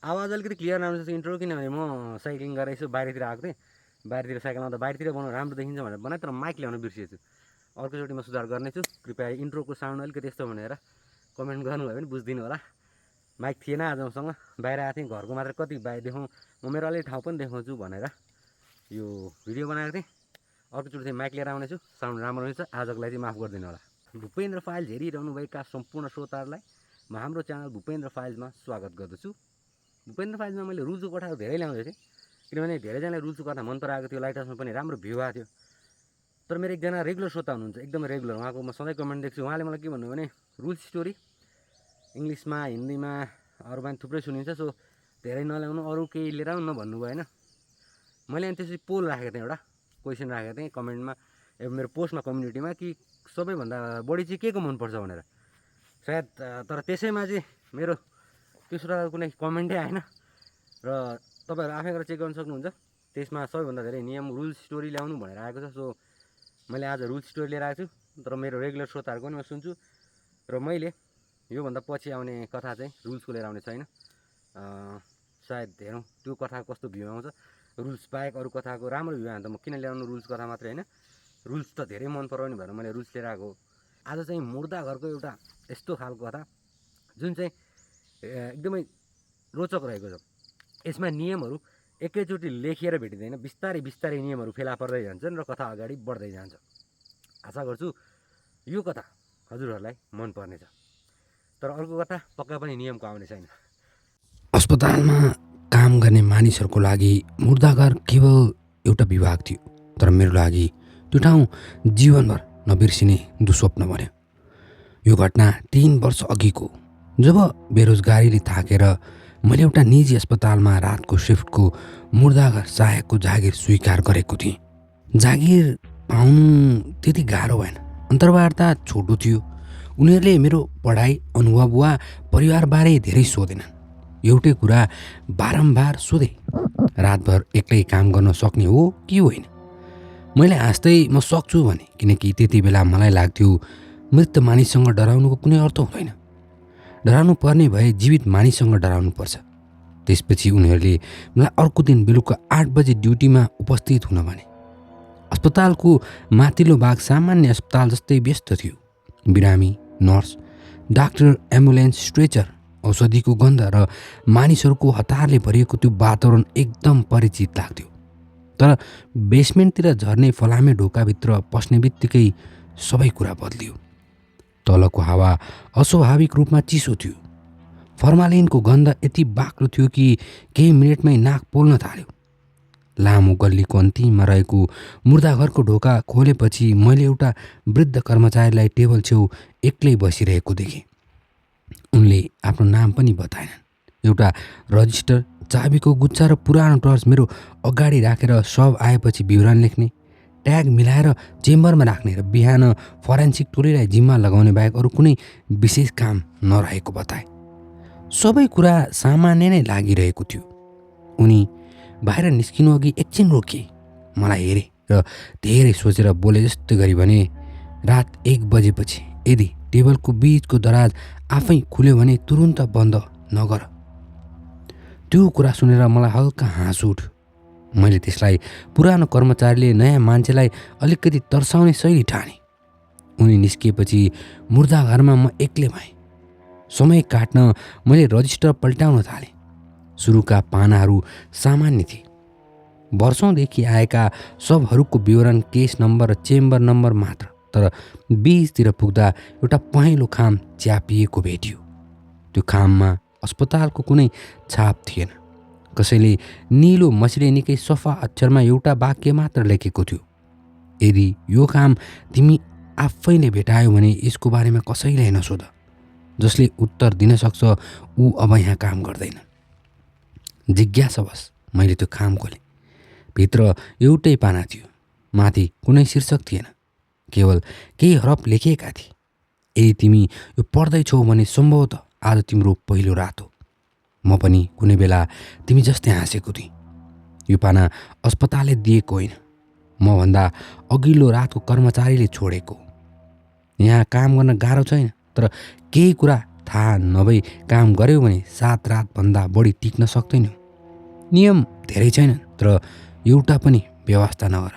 आवाज अलिकति क्लियर राम्रो छ इन्ट्रो, किनभने म साइक्लिङ गरेर यसो बाहिरतिर आएको थिएँ। बाहिरतिर साइकल आउँदा बाहिरतिर बनाउनु राम्रो देखिन्छ भनेर बनाएँ, तर माइक ल्याउन बिर्सिएछु। अर्कोचोटि म सुधार गर्नेछु। कृपया इन्ट्रोको साउन्ड अलिकति यस्तो भनेर कमेन्ट गर्नुभयो भने बुझिदिनु होला। माइक थिएन आज मसँग, बाहिर आएको थिएँ। घरको मात्र कति बाहिर देखाउँ, म मेरो अलिक ठाउँ पनि देखाउँछु भनेर यो भिडियो बनाएको थिएँ। अर्कोचोटि चाहिँ माइक लिएर आउनेछु, साउन्ड राम्रो रहेछ। आजको लागि चाहिँ माफ गरिदिनु होला। भूपेन्द्र फाइल्स हेरिरहनुभएका सम्पूर्ण श्रोताहरूलाई म हाम्रो च्यानल भूपेन्द्र फाइल्समा स्वागत गर्दछु। भूपेन्द्र फाइल्समा मैले रुल्सको कथाहरू धेरै ल्याउँदै थिएँ, किनभने धेरैजनाले रुल्सको कथा मन पराएको थियो। लाइट हाउसमा पनि राम्रो भ्यू आएको थियो। तर मेरो एकजना रेगुलर श्रोता हुनुहुन्छ, एकदमै रेगुलर, उहाँको म सधैँ कमेन्ट देख्छु। उहाँले मलाई के भन्नुभयो भने रुल्स स्टोरी इङ्ग्लिसमा हिन्दीमा अरूमा थुप्रै सुनिन्छ, सो धेरै नल्याउनु, अरू केही लिएर आउनु भन्नुभयो होइन। मैले अनि त्यसपछि पोल राखेको थिएँ, एउटा क्वेसन राखेको थिएँ कमेन्टमा, मेरो पोस्टमा कम्युनिटीमा, कि सबैभन्दा बढी चाहिँ के को मनपर्छ भनेर। सायद तर त्यसैमा चाहिँ मेरो त्यो श्रोताको कुनै कमेन्टै आएन। र तपाईँहरू आफै गरेर चेक गर्न सक्नुहुन्छ। त्यसमा सबैभन्दा धेरै नियम रुल्स स्टोरी ल्याउनु भनेर आएको छ। सो मैले आज रुल्स स्टोरी लिएर आएको छु, तर मेरो रेगुलर श्रोताहरूको पनि म सुन्छु। र मैले योभन्दा पछि आउने कथा चाहिँ रुल्सको लिएर आउने छैन। सायद हेरौँ त्यो कथा कस्तो भ्यू आउँछ। रुल्स बाहेक अरू कथाको राम्रो भ्यू आयो भने त म किन ल्याउनु रुल्स कथा मात्रै होइन, रुल्स त धेरै मन पराउने भएर मैले रुल्स लिएर आएको। आज चाहिँ मुर्दा घरको एउटा यस्तो खालको कथा जुन चाहिँ एकदमै रोचक रहेको छ। यसमा नियमहरू एकैचोटि लेखिएर भेटिँदैन, बिस्तारै बिस्तारै नियमहरू फेला पर्दै जान्छन् र कथा अगाडि बढ्दै जान्छ। आशा गर्छु यो कथा हजुरहरूलाई मन पर्नेछ। तर अर्को कथा पक्का पनि नियमको आउने छैन। अस्पतालमा काम गर्ने मानिसहरूको लागि मुर्दाघर केवल एउटा विभाग थियो, तर मेरो लागि त्यो ठाउँ जीवनभर नबिर्सिने दुस्वप्न बन्यो। यो घटना 3 वर्ष अघिको, जब बेरोजगारीले थाकेर मैले एउटा निजी अस्पतालमा रातको सिफ्टको मुर्दाघर सहायकको जागिर स्वीकार गरेको थिएँ। जागिर पाउनु त्यति गाह्रो भएन, अन्तर्वार्ता छोटो थियो। उनीहरूले मेरो पढाइ, अनुभव वा परिवारबारे धेरै सोधेनन्। एउटै कुरा बारम्बार सोधे, रातभर एक्लै काम गर्न सक्ने हो कि होइन। मैले हाँस्दै म सक्छु भने, किनकि त्यति बेला मलाई लाग्थ्यो मृत मानिससँग डराउनुको कुनै अर्थ हुँदैन। डराउनु पर्ने भए जीवित मानिससँग डराउनु पर्छ। त्यसपछि उनीहरूले मलाई अर्को दिन बेलुका 8 बजे ड्युटीमा उपस्थित हुन भने। अस्पतालको माथिल्लो भाग सामान्य अस्पताल जस्तै व्यस्त थियो। बिरामी, नर्स, डाक्टर, एम्बुलेन्स, स्ट्रेचर, औषधिको गन्ध र मानिसहरूको हतारले भरिएको त्यो वातावरण एकदम परिचित लाग्थ्यो। तर बेसमेन्टतिर झर्ने फलामे ढोकाभित्र पस्ने बित्तिकै सबै कुरा बदलियो। तलको हावा अस्वाभाविक रूपमा चिसो थियो। फर्मालिनको गन्ध यति बाक्लो थियो कि केही मिनटमै नाक पोल्न थाल्यो। लामो गल्लीको अन्तिममा रहेको मुर्दाघरको ढोका खोलेपछि मैले एउटा वृद्ध कर्मचारीलाई टेबल छेउ एक्लै बसिरहेको देखेँ। उनले आफ्नो नाम पनि बताएनन्। एउटा रजिस्टर, चाबीको गुच्छा र पुरानो टर्च मेरो अगाडि राखेर सब आएपछि विवरण लेख्ने, ट्याग मिलाएर चेम्बरमा राख्ने र बिहान फरेन्सिक टोलीलाई जिम्मा लगाउने बाहेक अरू कुनै विशेष काम नरहेको बताए। सबै कुरा सामान्य नै लागिरहेको थियो। उनी बाहिर निस्किनु अघि एकछिन रोकिए, मलाई हेरे र धेरै सोचेर बोले जस्तो गरी भने, रात 1 बजेपछि यदि टेबलको बीचको दराज आफै खुल्यो भने तुरुन्त बन्द नगर। त्यो कुरा सुनेर मलाई हल्का हाँसो उठ्यो। मैले त्यसलाई पुरानो कर्मचारीले नयाँ मान्छेलाई अलिकति तर्साउने शैली ठाने। उनी निस्किएपछि मुर्दाघरमा म एक्लै भएँ। समय काट्न मैले रजिस्टर पल्टाउन थालेँ। सुरुका पानाहरू सामान्य थिए, वर्षौँदेखि आएका सबहरूको विवरण, केस नम्बर र चेम्बर नम्बर मात्र। तर बीचतिर पुग्दा एउटा पहेँलो खाम च्यापिएको भेटियो। त्यो खाममा अस्पतालको कुनै छाप थिएन। कसैले निलो मसीले निकै सफा अक्षरमा एउटा वाक्य मात्र लेखेको थियो, यदि यो काम तिमी आफैले भेटायो भने यसको बारेमा कसैलाई नसोध। जसले उत्तर दिन सक्छ ऊ अब यहाँ काम गर्दैन। जिज्ञासावश मैले त्यो खाम खोलेँ। भित्र एउटै पाना थियो, माथि कुनै शीर्षक थिएन, केवल केही हरफ लेखिएका थिए। यदि तिमी यो पढ्दैछौ भने सम्भवतः आज तिम्रो पहिलो रात हो। म पनि कुनै बेला तिमी जस्तै हाँसेको थिएँ। यो पाना अस्पतालले दिएको होइन, मभन्दा अघिल्लो रातको कर्मचारीले छोडेको। यहाँ काम गर्न गाह्रो छैन, तर केही कुरा थाहा नभई काम गर्यो भने 7 रातभन्दा बढी टिक्न सक्दैनौ। नियम धेरै छैनन्, तर एउटा पनि व्यवस्था नगर।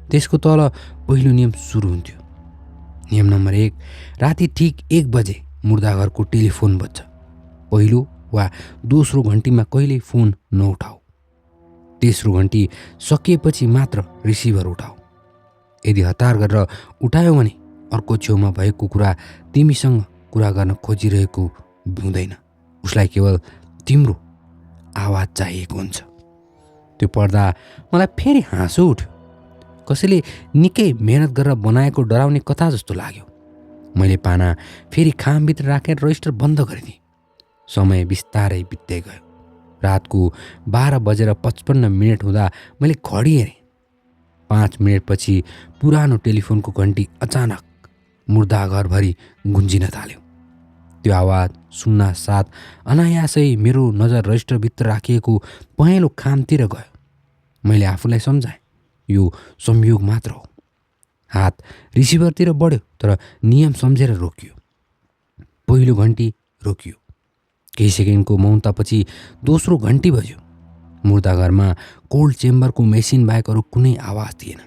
त्यसको तल पहिलो नियम सुरु हुन्थ्यो। नियम नम्बर 1, राति ठिक 1 बजे मुर्दाघरको टेलिफोन बज्छ। पहिलो वा दोस्रो घन्टीमा कहिल्यै फोन नउठाऊ। तेस्रो घन्टी सकिएपछि मात्र रिसिभर उठाऊ। यदि हतार गरेर उठायो भने अर्को छेउमा भएको कुरा तिमीसँग कुरा गर्न खोजिरहेको हुँदैन, उसलाई केवल तिम्रो आवाज चाहिएको हुन्छ। त्यो पढ्दा मलाई फेरि हाँसो उठ्यो। कसैले निकै मेहनत गरेर बनाएको डराउने कथा जस्तो लाग्यो। मैले पाना फेरि खामभित्र राखेर रजिस्टर बन्द गरिदिएँ। समय बिस्तारै बित्दै गयो। रातको 12:55 हुँदा मैले घडी हेरेँ। 5 मिनटपछि पुरानो टेलिफोनको घन्टी अचानक मुर्दाघरभरि गुन्जिन थाल्यो। त्यो आवाज सुन्न साथ अनायासै मेरो नजर रजिस्टरभित्र राखिएको पहेँलो खामतिर गयो। मैले आफूलाई सम्झाएँ, यो संयोग मात्र हो। हात रिसिभरतिर बढ्यो, तर नियम सम्झेर रोकियो। पहिलो घन्टी रोकियो। केही सेकेन्डको मौनतापछि दोस्रो घन्टी बज्यो। मुर्दाघरमा कोल्ड चेम्बरको मेसिन बाहेक अरू कुनै आवाज थिएन।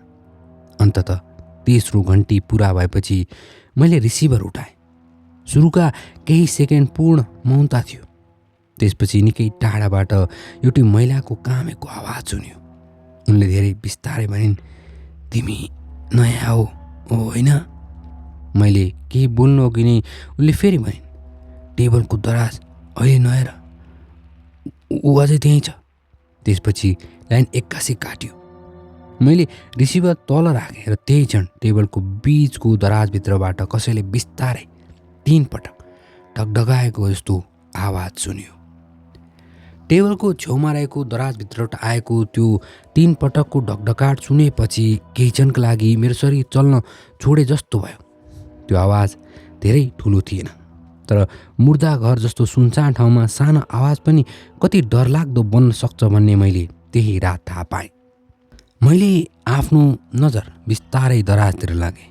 अन्ततः तेस्रो घन्टी पुरा भएपछि मैले रिसिभर उठाएँ। सुरुका केही सेकेन्ड पूर्ण मौनता थियो। त्यसपछि निकै टाढाबाट एउटी महिलाको कामेको आवाज सुन्यो। उनले धेरै बिस्तारै भनिन्, तिमी नयाँ हो होइन? मैले केही बोल्नु अघि नै उनले फेरि भनिन्, टेबलको दराज अहिले नहेर, ऊ अझै त्यहीँ छ। त्यसपछि लाइन एक्कासी काट्यो। मैले रिसिभर तल राखेँ र त्यही क्षण टेबलको बीचको दराजभित्रबाट कसैले बिस्तारै 3 पटक ढकढकाएको जस्तो आवाज सुन्यो। टेबलको छेउमा रहेको दराजभित्रबाट आएको त्यो 3 पटकको ढकढकाट सुनेपछि केही क्षणका लागि मेरो शरीर चल्न छोडे जस्तो भयो। त्यो आवाज धेरै ठुलो थिएन, तर मुर्दाघर जस्तो सुनसान ठाउँमा सानो आवाज पनि कति डरलाग्दो बन्न सक्छ भन्ने मैले त्यही रात थाहा पाएँ। मैले आफ्नो नजर बिस्तारै दराजतिर लागेँ।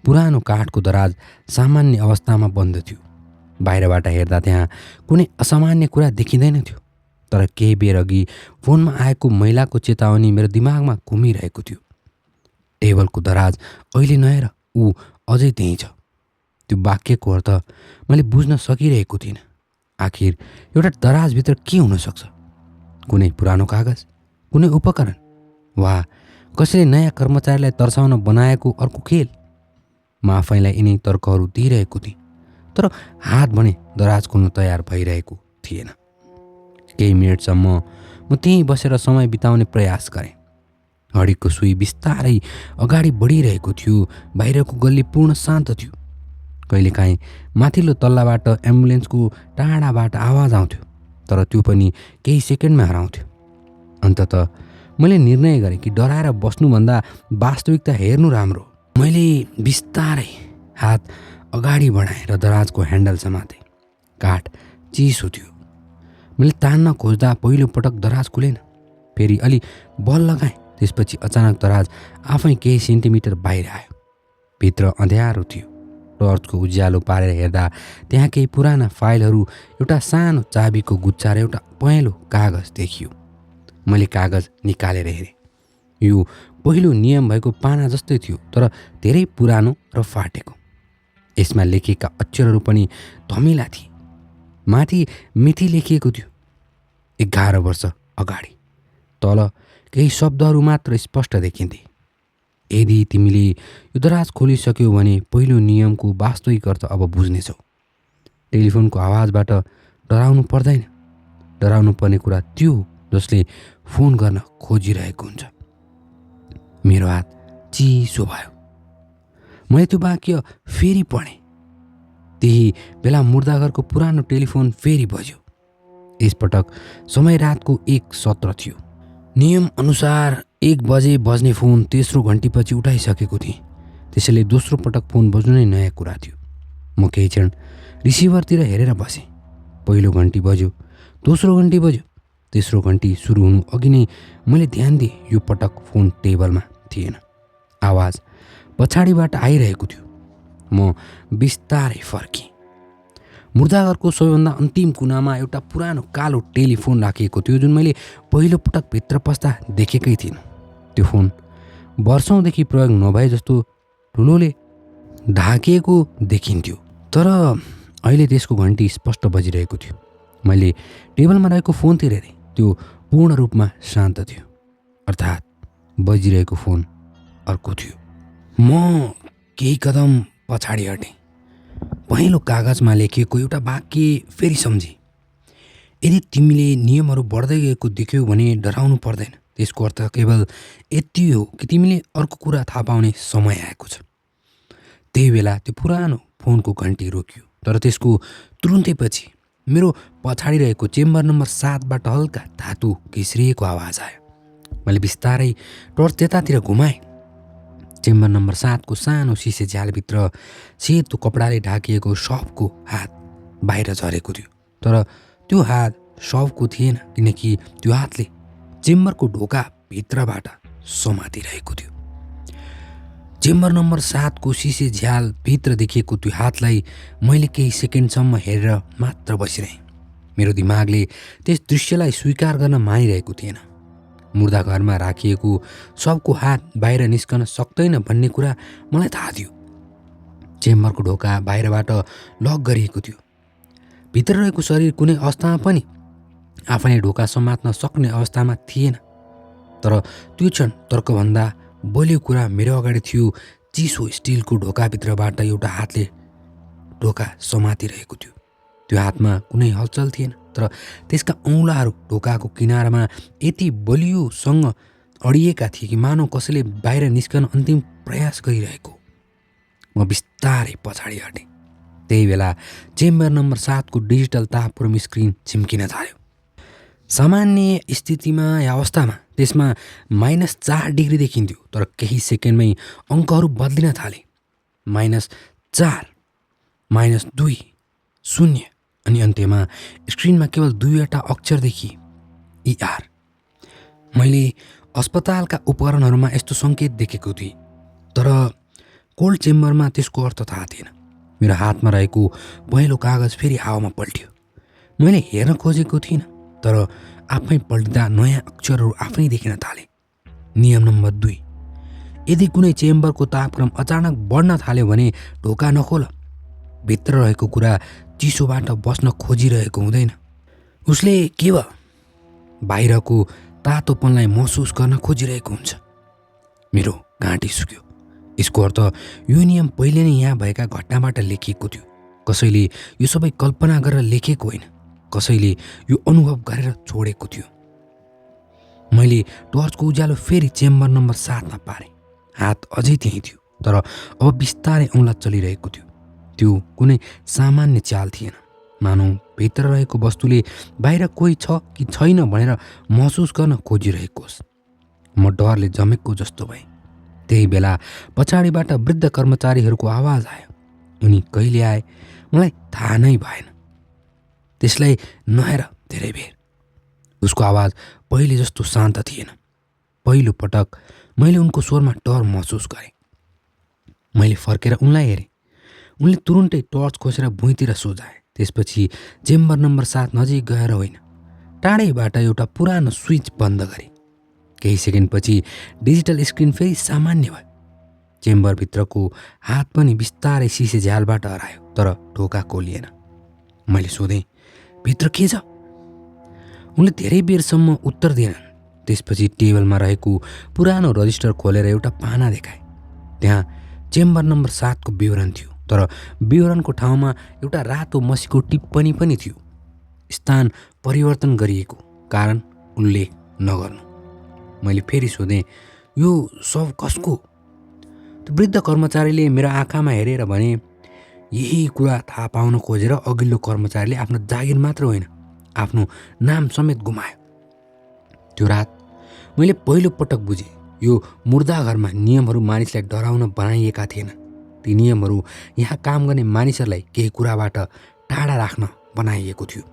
पुरानो काठको दराज सामान्य अवस्थामा बन्द थियो। बाहिरबाट हेर्दा त्यहाँ कुनै असामान्य कुरा देखिँदैन थियो, तर केही बेर अघि फोनमा आएको महिलाको चेतावनी मेरो दिमागमा घुमिरहेको थियो। टेबलको दराज अहिले नहेर, ऊ अझै त्यहीँ छ। त्यो वाक्यको अर्थ मैले बुझ्न सकिरहेको थिइनँ। आखिर एउटा दराजभित्र के हुनसक्छ? कुनै पुरानो कागज, कुनै उपकरण, वा कसैले नयाँ कर्मचारीलाई तर्साउन बनाएको अर्को खेल? म आफैलाई यिनै तर्कहरू दिइरहेको थिएँ, तर हात भने दराज खोल्न तयार भइरहेको थिएन। केही मिनटसम्म म त्यहीँ बसेर समय बिताउने प्रयास गरेँ। घडीको सुई बिस्तारै अगाडि बढिरहेको थियो। बाहिरको गल्ली पूर्ण शान्त थियो। कहिलेकाहीँ माथिल्लो तल्लाबाट एम्बुलेन्सको टाढाबाट आवाज आउँथ्यो, तर त्यो पनि केही सेकेन्डमा हराउँथ्यो। अन्ततः मैले निर्णय गरेँ कि डराएर बस्नुभन्दा वास्तविकता हेर्नु राम्रो। मैले बिस्तारै हात अगाडि बढाएँ र दराजको ह्यान्डल समातेँ। काठ चिसो थियो। मैले तान्न खोज्दा पहिलो पटक दराज खुलेन। फेरि अलि बल लगाएँ। त्यसपछि अचानक दराज आफै केही सेन्टिमिटर बाहिर आयो। भित्र अँध्यारो थियो। टर्चको उज्यालो पारेर हेर्दा त्यहाँ केही पुराना फाइलहरू, एउटा सानो चाबीको गुच्छा र एउटा पहेँलो कागज देखियो। मैले कागज निकालेर हेरेँ। यो पहिलो नियम भएको पाना जस्तै थियो, तर धेरै पुरानो र फाटेको। यसमा लेखिएका अक्षरहरू पनि धमिला थिए। माथि मिति लेखिएको थियो, 11 वर्ष अगाडि। तल केही शब्दहरू मात्र स्पष्ट देखिन्थे। यदि तिमीले यो दराज खोलिसक्यौ भने पहिलो नियमको वास्तविक अर्थ अब बुझ्नेछौ। टेलिफोनको आवाजबाट डराउनु पर्दैन। डराउनु पर्ने कुरा त्यो जसले फोन गर्न खोजिरहेको हुन्छ। मेरो हात चिसो भयो। मैले त्यो वाक्य फेरि पढेँ। त्यही बेला मुर्दाघरको पुरानो टेलिफोन फेरि बज्यो। यसपटक समय रातको 1:17 थियो। नियम अनुसार 1 बजे बज्ने फोन तेस्रो घन्टीपछि उठाइसकेको थिएँ। त्यसैले दोस्रो पटक फोन बज्नु नै नयाँ कुरा थियो। म केही क्षण रिसिभरतिर हेरेर बसेँ। पहिलो घन्टी बज्यो, दोस्रो घन्टी बज्यो। तेस्रो घन्टी सुरु हुनु अघि नै मैले ध्यान दिएँ यो पटक फोन टेबलमा थिएन। आवाज पछाडिबाट आइरहेको थियो। म बिस्तारै फर्केँ। मुर्दाघरको सबैभन्दा अन्तिम कुनामा एउटा पुरानो कालो टेलिफोन राखिएको थियो, जुन मैले पहिलोपटक भित्र पस्दा देखेकै थिइनँ। त्यो फोन वर्षौँदेखि प्रयोग नभए जस्तो ठुलोले ढाकिएको देखिन्थ्यो, तर अहिले त्यसको घन्टी स्पष्ट बजिरहेको थियो। मैले टेबलमा रहेको फोनतिर हेरेँ, त्यो पूर्ण रूपमा शान्त थियो, अर्थात् बजिरहेको फोन अर्को थियो। म केही कदम पछाडि हटेँ। पहेँलो कागजमा लेखिएको एउटा वाक्य फेरि सम्झेँ। यदि तिमीले नियमहरू बढ्दै गएको देख्यौ भने डराउनु पर्दैन। त्यसको अर्थ केवल यति हो कि तिमीले अर्को कुरा थाहा पाउने समय आएको छ। त्यही बेला त्यो पुरानो फोनको घन्टी रोकियो, तर त्यसको तुरुन्तै पछि मेरो पछाडि रहेको चेम्बर नम्बर 7बाट हल्का धातु घिस्रिएको आवाज आयो। मैले बिस्तारै टर्च त्यतातिर घुमाएँ। चेम्बर नम्बर 7को सानो सिसे झ्यालभित्र सेतो कपडाले ढाकिएको शवको हात बाहिर झरेको थियो, तर त्यो हात शवको थिएन, किनकि त्यो हातले चेम्बरको ढोका भित्रबाट समातिरहेको थियो। चेम्बर नम्बर 7को सिसे झ्याल भित्र देखिएको त्यो हातलाई मैले केही सेकेन्डसम्म हेरेर मात्र बसिरहेँ। मेरो दिमागले त्यस दृश्यलाई स्वीकार गर्न मानिरहेको थिएन। मुर्दाघरमा राखिएको सबको हात बाहिर निस्कन सक्दैन भन्ने कुरा मलाई थाहा थियो। चेम्बरको ढोका बाहिरबाट लक गरिएको थियो। भित्र रहेको शरीर कुनै अवस्थामा पनि आफैले ढोका समात्न सक्ने अवस्थामा थिएन। तर त्यो क्षण तर्कभन्दा बलियो कुरा मेरो अगाडि थियो। चिसो स्टिलको ढोकाभित्रबाट एउटा हातले ढोका समातिरहेको थियो। त्यो हातमा कुनै हलचल थिएन, तर त्यसका औँलाहरू ढोकाको किनारमा यति बलियोसँग अडिएका थिए कि मानव कसैले बाहिर निस्कन अन्तिम प्रयास गरिरहेको। म बिस्तारै पछाडि हटेँ। त्यही बेला चेम्बर नम्बर 7को डिजिटल तापक्रम स्क्रिन चिम्किन थाल्यो। सामान्य स्थितिमा या अवस्थामा त्यसमा -4 डिग्री देखिन्थ्यो, तर केही सेकेन्डमै अङ्कहरू बदलिन थाले। -4, -2, 0 अनि अन्त्यमा स्क्रिनमा केवल 2वटा अक्षर देखिए, ER। मैले अस्पतालका उपकरणहरूमा यस्तो सङ्केत देखेको थिएँ, तर कोल्ड चेम्बरमा त्यसको अर्थ थाहा थिएन। मेरो हातमा रहेको पहेँलो कागज फेरि हावामा पल्टियो। मैले हेर्न खोजेको थिइनँ, तर आफै पल्टिँदा नयाँ अक्षरहरू आफै देखिन थाले। नियम नम्बर 2, यदि कुनै चेम्बरको तापक्रम अचानक बढ्न थाल्यो भने ढोका नखोल। भित्र रहेको कुरा चिसोबाट बस्न खोजिरहेको हुँदैन, उसले केवल बाहिरको तातोपनलाई महसुस गर्न खोजिरहेको हुन्छ। मेरो घाँटी सुक्यो। यसको अर्थ यो नियम पहिले नै यहाँ भएका घटनाबाट लेखिएको थियो। कसैले यो सबै कल्पना गरेर लेखेको होइन, कसैले यो अनुभव गरेर छोडेको थियो। मैले टर्चको उज्यालो फेरि चेम्बर नम्बर 7मा पारेँ। हात अझै त्यहीँ थियो, तर अब बिस्तारै औँला चलिरहेको थियो। त्यो कुनै सामान्य चाल थिएन, मानौ भित्र रहेको वस्तुले बाहिर कोही छ कि छैन भनेर महसुस गर्न खोजिरहेको होस्। म डरले जमेको जस्तो भएँ। त्यही बेला पछाडिबाट वृद्ध कर्मचारीहरूको आवाज आयो। उनी कहिले आए मलाई थाहा नै भएन। त्यसलाई नहेर धेरै बेर। उसको आवाज पहिले जस्तो शान्त थिएन। पहिलो पटक मैले उनको स्वरमा डर महसुस गरेँ। मैले फर्केर उनलाई हेरेँ। उनले तुरुन्तै टर्च खोसेर भुइँतिर सोझाए। त्यसपछि चेम्बर नम्बर 7 नजिक गएर होइन, टाढैबाट एउटा पुरानो स्विच बन्द गरे। केही सेकेन्डपछि डिजिटल स्क्रिन फेरि सामान्य भयो। चेम्बरभित्रको हात पनि बिस्तारै सिसे झ्यालबाट हरायो, तर ढोका खोलिएन। मैले सोधेँ, भित्र के छ? उनले धेरै बेरसम्म उत्तर दिएनन्। त्यसपछि टेबलमा रहेको पुरानो रजिस्टर खोलेर एउटा पाना देखाए। त्यहाँ चेम्बर नम्बर 7को विवरण थियो, तर विवरणको ठाउँमा एउटा रातो मसीको टिप्पणी पनि थियो। स्थान परिवर्तन गरिएको, कारण उल्लेख नगर्नु। मैले फेरि सोधेँ, यो सब कसको? त्यो वृद्ध कर्मचारीले मेरो आँखामा हेरेर भने, यही कुरा थाहा पाउन खोजेर अघिल्लो कर्मचारीले आफ्नो जागिर मात्र होइन, आफ्नो नाम समेत गुमायो। त्यो रात मैले पहिलो पटक बुझेँ, यो मुर्दाघरमा नियमहरू मानिसलाई डराउन बनाइएका थिएन। ती नियमहरू यहाँ काम गर्ने मानिसहरूलाई केही कुराबाट टाढा राख्न बनाइएको थियो।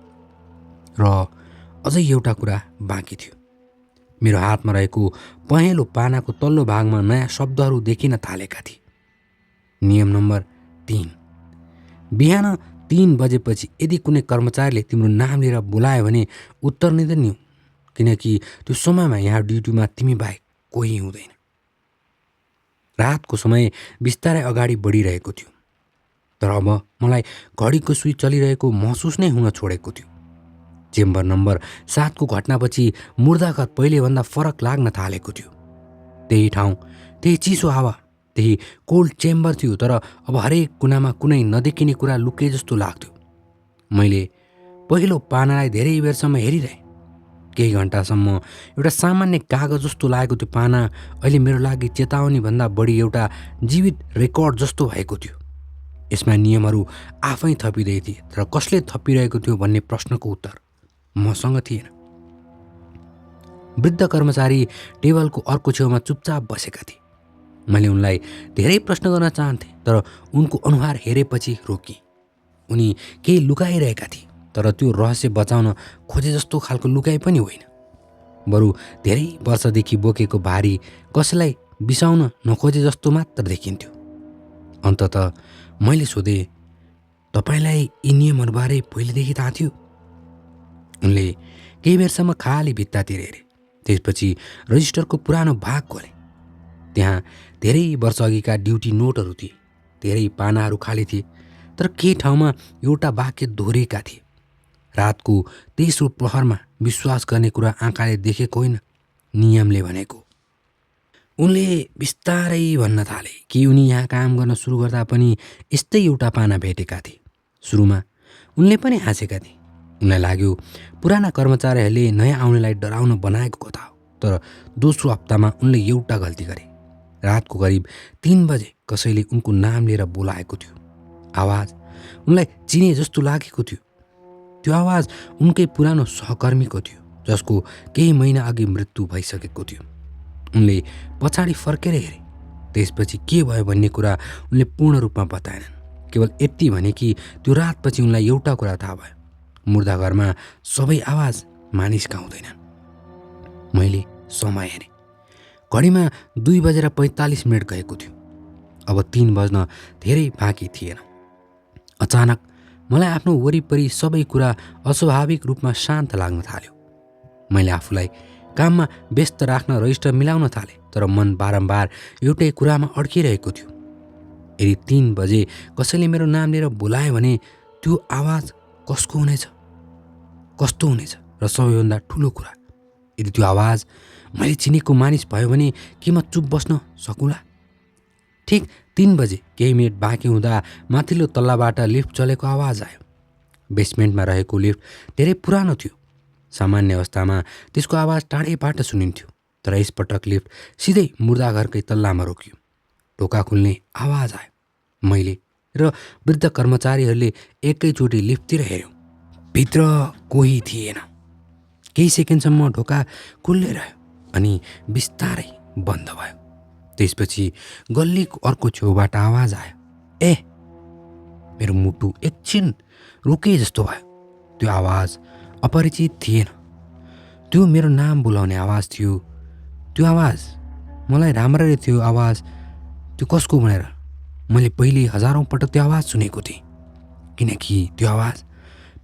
र अझै एउटा कुरा बाँकी थियो। मेरो हातमा रहेको पहेँलो पानाको तल्लो भागमा नयाँ शब्दहरू देखिन थालेका थिए। नियम नम्बर 3, बिहान 3 बजेपछि यदि कुनै कर्मचारीले तिम्रो नाम लिएर बोलायो भने उत्तर नै त नि हो, किनकि त्यो समयमा यहाँ ड्युटीमा तिमी बाहेक कोही हुँदैन। रातको समय बिस्तारै अगाडि बढिरहेको थियो, तर अब मलाई घडीको सुई चलिरहेको महसुस नै हुन छोडेको थियो। चेम्बर नम्बर 7 को घटनापछि मुर्दाघर पहिलेभन्दा फरक लाग्न थालेको थियो। त्यही ठाउँ, त्यही चिसो हावा, त्यही कोल्ड चेम्बर थियो, तर अब हरेक कुनामा कुनै नदेखिने कुरा लुके जस्तो लाग्थ्यो। मैले पहिलो पानालाई धेरै बेरसम्म हेरिरहेँ। केही घन्टासम्म एउटा सामान्य कागज जस्तो लागेको त्यो पाना अहिले मेरो लागि चेतावनी भन्दा बढी एउटा जीवित रेकर्ड जस्तो भएको थियो। यसमा नियमहरू आफै थपिँदै थिए, तर कसले थपिरहेको थियो भन्ने प्रश्नको उत्तर मसँग थिएन। वृद्ध कर्मचारी टेबलको अर्को छेउमा चुपचाप बसेका थिए। मैले उनलाई धेरै प्रश्न गर्न चाहन्थेँ, तर उनको अनुहार हेरेपछि रोकी। उनी केही लुकाइरहेका थिए, तर त्यो रहस्य बचाउन खोजे जस्तो खालको लुकाइ पनि होइन। बरु धेरै वर्षदेखि बोकेको भारी कसैलाई बिसाउन नखोजे जस्तो मात्र देखिन्थ्यो। अन्ततः मैले सोधेँ, तपाईँलाई यी नियमहरूबारे पहिलेदेखि थाहा थियो? उनले केही बेरसम्म खाली भित्तातिर हेरे, त्यसपछि रजिस्टरको पुरानो भाग खोले। त्यहाँ धेरै वर्ष अघिका ड्युटी नोटहरू थिए। धेरै पानाहरू खाली थिए, तर केही ठाउँमा एउटा वाक्य दोहोरिएका थिए। रातको तेस्रो प्रहरमा विश्वास गर्ने कुरा आँखाले देखेको होइन, नियमले भनेको। उनले बिस्तारै भन्न थाले कि उनी यहाँ काम गर्न सुरु गर्दा पनि यस्तै एउटा पाना भेटेका थिए। सुरुमा उनले पनि हाँसेका थिए। उनलाई लाग्यो पुराना कर्मचारीहरूले नयाँ आउनेलाई डराउन बनाएको कथा हो। तर दोस्रो हप्तामा उनले एउटा गल्ती गरे। रातको करिब 3 बजे कसैले उनको नाम लिएर बोलाएको थियो। आवाज उनलाई चिने जस्तो लागेको थियो। त्यो आवाज उनकै पुरानो सहकर्मीको थियो, जसको केही महिना अघि मृत्यु भइसकेको थियो। उनले पछाडि फर्केर हेरे। त्यसपछि के भयो भन्ने कुरा उनले पूर्ण रूपमा बताएनन्। केवल यति भने कि त्यो रातपछि उनलाई एउटा कुरा थाहा भयो, मुर्दाघरमा सबै आवाज मानिसका हुँदैनन्। मैले समय हेरेँ। घडीमा 2:45 गएको थियो। अब 3 बज्न धेरै बाँकी थिएन। अचानक मलाई आफ्नो वरिपरि सबै कुरा अस्वाभाविक रूपमा शान्त लाग्न थाल्यो। मैले आफूलाई काममा व्यस्त राख्न रजिस्टर मिलाउन थालेँ, तर मन बारम्बार एउटै कुरामा अड्किरहेको थियो। यदि 3 बजे कसैले मेरो नाम लिएर बोलायो भने त्यो आवाज कसको हुनेछ, कस्तो हुनेछ, र सबैभन्दा ठुलो कुरा, यदि त्यो आवाज मैले चिनेको मानिस भयो भने के म चुप बस्न सकुँला? ठिक 3 बजे केही मिनट बाँकी हुँदा माथिल्लो तल्लाबाट लिफ्ट चलेको आवाज आयो। बेसमेन्टमा रहेको लिफ्ट धेरै पुरानो थियो। सामान्य अवस्थामा त्यसको आवाज टाढैबाट सुनिन्थ्यो, तर यसपटक लिफ्ट सिधै मुर्दाघरकै तल्लामा रोकियो। ढोका खुल्ने आवाज आयो। मैले र वृद्ध कर्मचारीहरूले एकैचोटि लिफ्टतिर हेऱ्यौँ। भित्र कोही थिएन। केही सेकेन्डसम्म ढोका खुल्दै रह्यो अनि बिस्तारै बन्द भयो। त्यसपछि गल्लीको अर्को छेउबाट आवाज आयो, ए! मेरो मुटु एकछिन रोके जस्तो भयो। त्यो आवाज अपरिचित थिएन। त्यो मेरो नाम बोलाउने आवाज थियो। त्यो आवाज मलाई राम्ररी थियो आवाज त्यो कसको भनेर मैले पहिले हजारौँ पटक त्यो आवाज सुनेको थिएँ, किनकि त्यो आवाज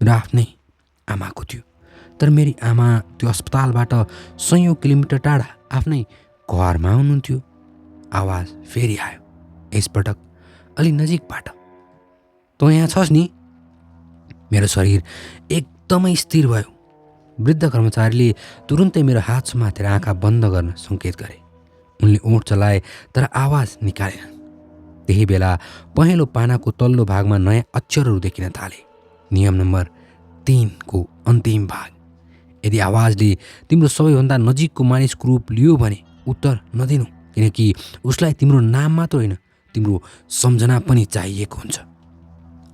मेरो आफ्नै आमाको थियो। तर मेरी आमा त्यो अस्पतालबाट 100 किलोमिटर टाढा आफ्नै घरमा हुनुहुन्थ्यो। आवाज फेरि आयो, यसपटक अलि नजिकबाट, तँ यहाँ छस् नि? मेरो शरीर एकदमै स्थिर भयो। वृद्ध कर्मचारीले तुरुन्तै मेरो हात समातेर आँखा बन्द गर्न सङ्केत गरे। उनले ओठ चलाए तर आवाज निकालेनन्। त्यही बेला पहेँलो पानाको तल्लो भागमा नयाँ अक्षरहरू देखिन थाले। नियम नम्बर 3 को अन्तिम भाग। यदि आवाजले तिम्रो सबैभन्दा नजिकको मानिसको रूप लियो भने उत्तर नदिनु, किनकि उसलाई तिम्रो नाम मात्र होइन, तिम्रो सम्झना पनि चाहिएको हुन्छ।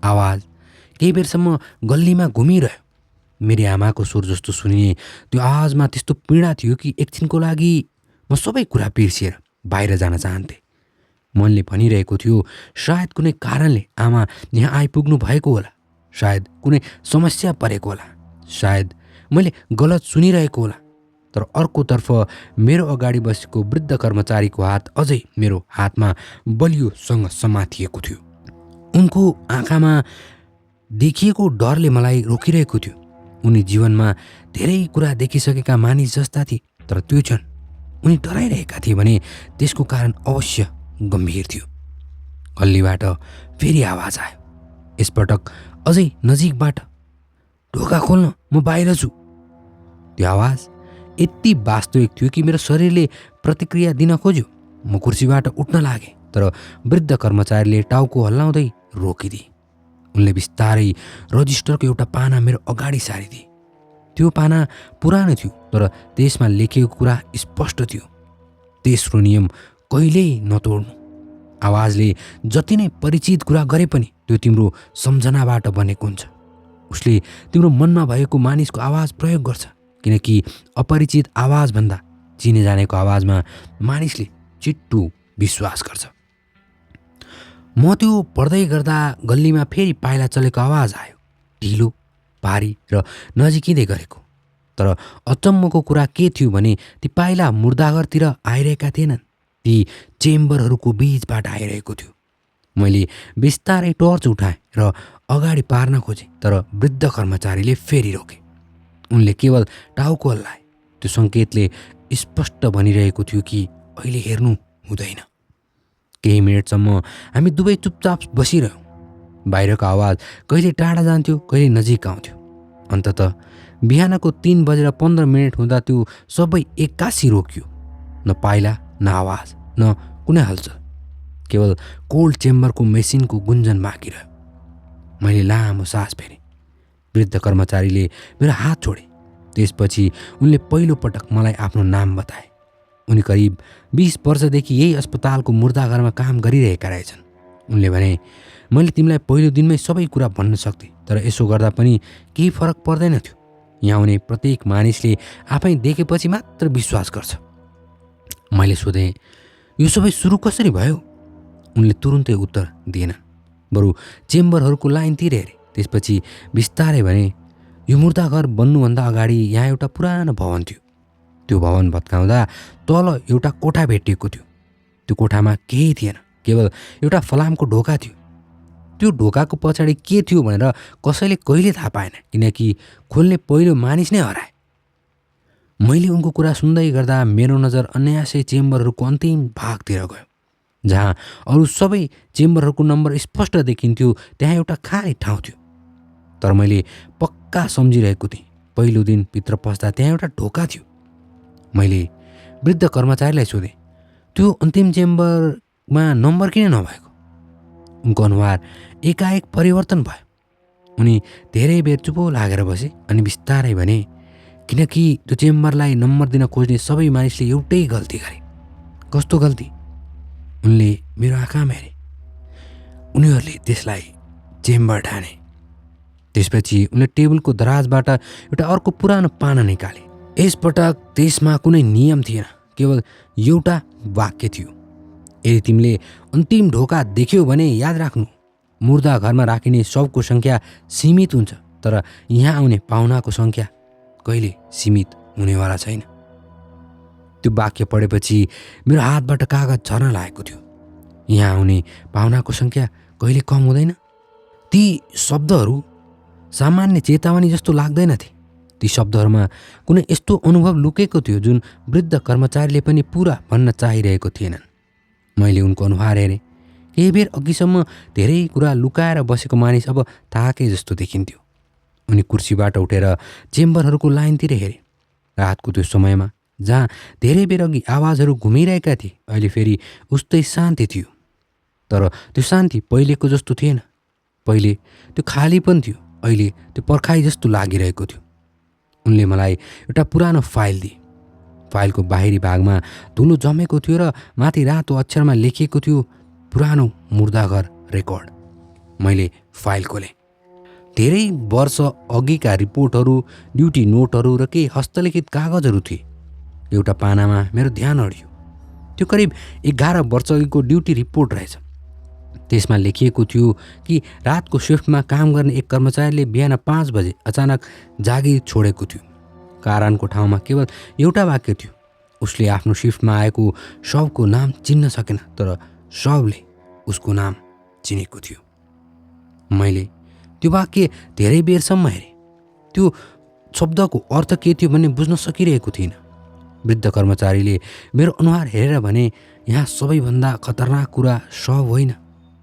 आवाज केही बेरसम्म गल्लीमा घुमिरह्यो। मेरी आमाको स्वर जस्तो सुनिने त्यो आवाजमा त्यस्तो पीडा थियो कि एकछिनको लागि म सबै कुरा बिर्सिएर बाहिर जान चाहन्थेँ। मनले भनिरहेको थियो, सायद कुनै कारणले आमा यहाँ आइपुग्नु भएको होला, सायद कुनै समस्या परेको होला, सायद मैले गलत सुनिरहेको होला। तर अर्कोतर्फ मेरो अगाडि बसेको वृद्ध कर्मचारीको हात अझै मेरो हातमा बलियोसँग समातिएको थियो। उनको आँखामा देखिएको डरले मलाई रोकिरहेको थियो। उनी जीवनमा धेरै कुरा देखिसकेका मानिस जस्ता थिए, तर त्यो क्षण उनी डराइरहेका थिए भने त्यसको कारण अवश्य गम्भीर थियो। गल्लीबाट फेरि आवाज आयो, यसपटक अझै नजिकबाट। ढोका खोल्न, म बाहिर छु। त्यो आवाज यति वास्तविक थियो कि मेरो शरीरले प्रतिक्रिया दिन खोज्यो। म कुर्सीबाट उठ्न लागेँ, तर वृद्ध कर्मचारीले टाउको हल्लाउँदै रोकिदिए। उनले बिस्तारै रजिस्टरको एउटा पाना मेरो अगाडि सारिदिए। त्यो पाना पुरानो थियो, तर त्यसमा लेखिएको कुरा स्पष्ट थियो। तेस्रो नियम कहिल्यै नतोड्नु। आवाजले जति नै परिचित कुरा गरे पनि त्यो तिम्रो सम्झनाबाट बनेको हुन्छ। उसले तिम्रो मनमा भएको मानिसको आवाज प्रयोग गर्छ, किनकि अपरिचित आवाजभन्दा चिने जानेको आवाजमा मानिसले छिट्टो विश्वास गर्छ। म त्यो पढ्दै गर्दा गल्लीमा फेरि पाइला चलेको आवाज आयो, ढिलो, भारी र नजिकिँदै गरेको। तर अचम्मको कुरा के थियो भने ती पाइला मुर्दाघरतिर आइरहेका थिएनन्, ती चेम्बरहरूको बीचबाट आइरहेको थियो। मैले बिस्तारै टर्च उठाएँ र अगाडि पार्न खोजेँ, तर वृद्ध कर्मचारीले फेरि रोके। उनले केवल टाउको हल्लाए। त्यो सङ्केतले स्पष्ट भनिरहेको थियो कि अहिले हेर्नु हुँदैन। केही मिनटसम्म हामी दुवै चुपचाप बसिरह्यौँ। बाहिरको आवाज कहिले टाढा जान्थ्यो, कहिले नजिक आउँथ्यो। अन्ततः बिहानको 3:15 हुँदा त्यो सबै एक्कासी रोकियो। न पाइला, न आवाज, न कुनै हलचल। केवल कोल्ड चेम्बरको मेसिनको गुन्जन बाँकी रह्यो। मैले लामो सास फेरेँ। वृद्ध कर्मचारीले मेरो हात छोडे। त्यसपछि उनले पहिलोपटक मलाई आफ्नो नाम बताए। उनी करिब 20 वर्षदेखि यही अस्पतालको मुर्दाघरमा काम गरिरहेका रहेछन्। उनले भने, मैले तिमीलाई पहिलो दिनमै सबै कुरा भन्न सक्थेँ, तर यसो गर्दा पनि केही फरक पर्दैन थियो। यहाँ आउने प्रत्येक मानिसले आफै देखेपछि मात्र विश्वास गर्छ। मैले सोधेँ, यो सबै सुरु कसरी भयो? उनले तुरुन्तै उत्तर दिएनन्, बरु चेम्बरहरूको लाइनतिर हेरे। त्यसपछि बिस्तारै भने, यो मुर्दाघर बन्नुभन्दा अगाडि यहाँ एउटा पुरानो भवन थियो। त्यो भवन भत्काउँदा तल एउटा कोठा भेटिएको थियो। त्यो कोठामा केही थिएन, केवल एउटा फलामको ढोका थियो। त्यो ढोकाको पछाडि के थियो भनेर कसैले कहिले थाहा पाएन, किनकि खोल्ने पहिलो मानिस नै हराए। मैले उनको कुरा सुन्दै गर्दा मेरो नजर अन्यासै चेम्बरहरूको अन्तिम भागतिर गयो। जहाँ अरू सबै चेम्बरहरूको नम्बर स्पष्ट देखिन्थ्यो, त्यहाँ एउटा खाली ठाउँ थियो। तर मैले पक्का सम्झिरहेको थिएँ, पहिलो दिन भित्र पस्दा त्यहाँ एउटा ढोका थियो। मैले वृद्ध कर्मचारीलाई सोधेँ, त्यो अन्तिम चेम्बरमा नम्बर किन नभएको? उनको अनुहार एकाएक परिवर्तन भयो। उनी धेरै बेर चुपो लागेर बसे अनि बिस्तारै भने, किनकि त्यो चेम्बरलाई नम्बर दिन खोज्ने सबै मानिसले एउटै गल्ती गरे। कस्तो गल्ती? उनले मेरो आँखामा हेरे। उनीहरूले त्यसलाई चेम्बर ठाने। त्यसपछि उनले टेबलको दराजबाट एउटा अर्को पुरानो पाना निकाले। यसपटक त्यसमा कुनै नियम थिएन, केवल एउटा वाक्य थियो, यदि तिमीले अन्तिम ढोका देख्यौ भने याद राख्नु, मुर्दा घरमा राखिने शवको सङ्ख्या सीमित हुन्छ, तर यहाँ आउने पाहुनाको सङ्ख्या कहिले सीमित हुनेवाला छैन। त्यो वाक्य पढेपछि मेरो हातबाट कागज झर्न लागेको थियो। यहाँ आउने पाहुनाको सङ्ख्या कहिले कम हुँदैन। ती शब्दहरू सामान्य चेतावनी जस्तो लाग्दैनथे। ती शब्दहरूमा कुनै यस्तो अनुभव लुकेको थियो जुन वृद्ध कर्मचारीले पनि पुरा भन्न चाहिरहेको थिएनन्। मैले उनको अनुहार हेरेँ। केही बेर अघिसम्म धेरै कुरा लुकाएर बसेको मानिस अब थाके जस्तो देखिन्थ्यो। उनी कुर्सीबाट उठेर चेम्बरहरूको लाइनतिर हेरे। रातको त्यो समयमा जहाँ धेरै बेर अघि आवाजहरू घुमिरहेका थिए, अहिले फेरि उस्तै शान्ति थियो। तर त्यो शान्ति पहिलेको जस्तो थिएन। पहिले त्यो खाली पनि थियो, अहिले त्यो पर्खाइ जस्तो लागिरहेको थियो। उनले मलाई एउटा पुरानो फाइल दिए। फाइलको बाहिरी भागमा धुलो जमेको थियो र माथि रातो अक्षरमा लेखिएको थियो, पुरानो मुर्दाघर रेकर्ड। मैले फाइल खोलेँ। धेरै वर्ष अघिका रिपोर्टहरू, ड्युटी नोटहरू र केही हस्तलिखित कागजहरू थिए। एउटा पानामा मेरो ध्यान अडियो। त्यो करिब 11 वर्ष अघिको ड्युटी रिपोर्ट रहेछ। त्यसमा लेखिएको थियो कि रातको सिफ्टमा काम गर्ने एक कर्मचारीले बिहान 5 बजे अचानक जागिर छोडेको थियो। कारणको ठाउँमा केवल एउटा वाक्य थियो, उसले आफ्नो सिफ्टमा आएको शवको नाम चिन्न सकेन, तर शवले उसको नाम चिनेको थियो। मैले त्यो वाक्य धेरै बेरसम्म हेरेँ। त्यो शब्दको अर्थ के थियो भन्ने बुझ्न सकिरहेको थिइनँ। वृद्ध कर्मचारीले मेरो अनुहार हेरेर भने, यहाँ सबैभन्दा खतरनाक कुरा शव होइन,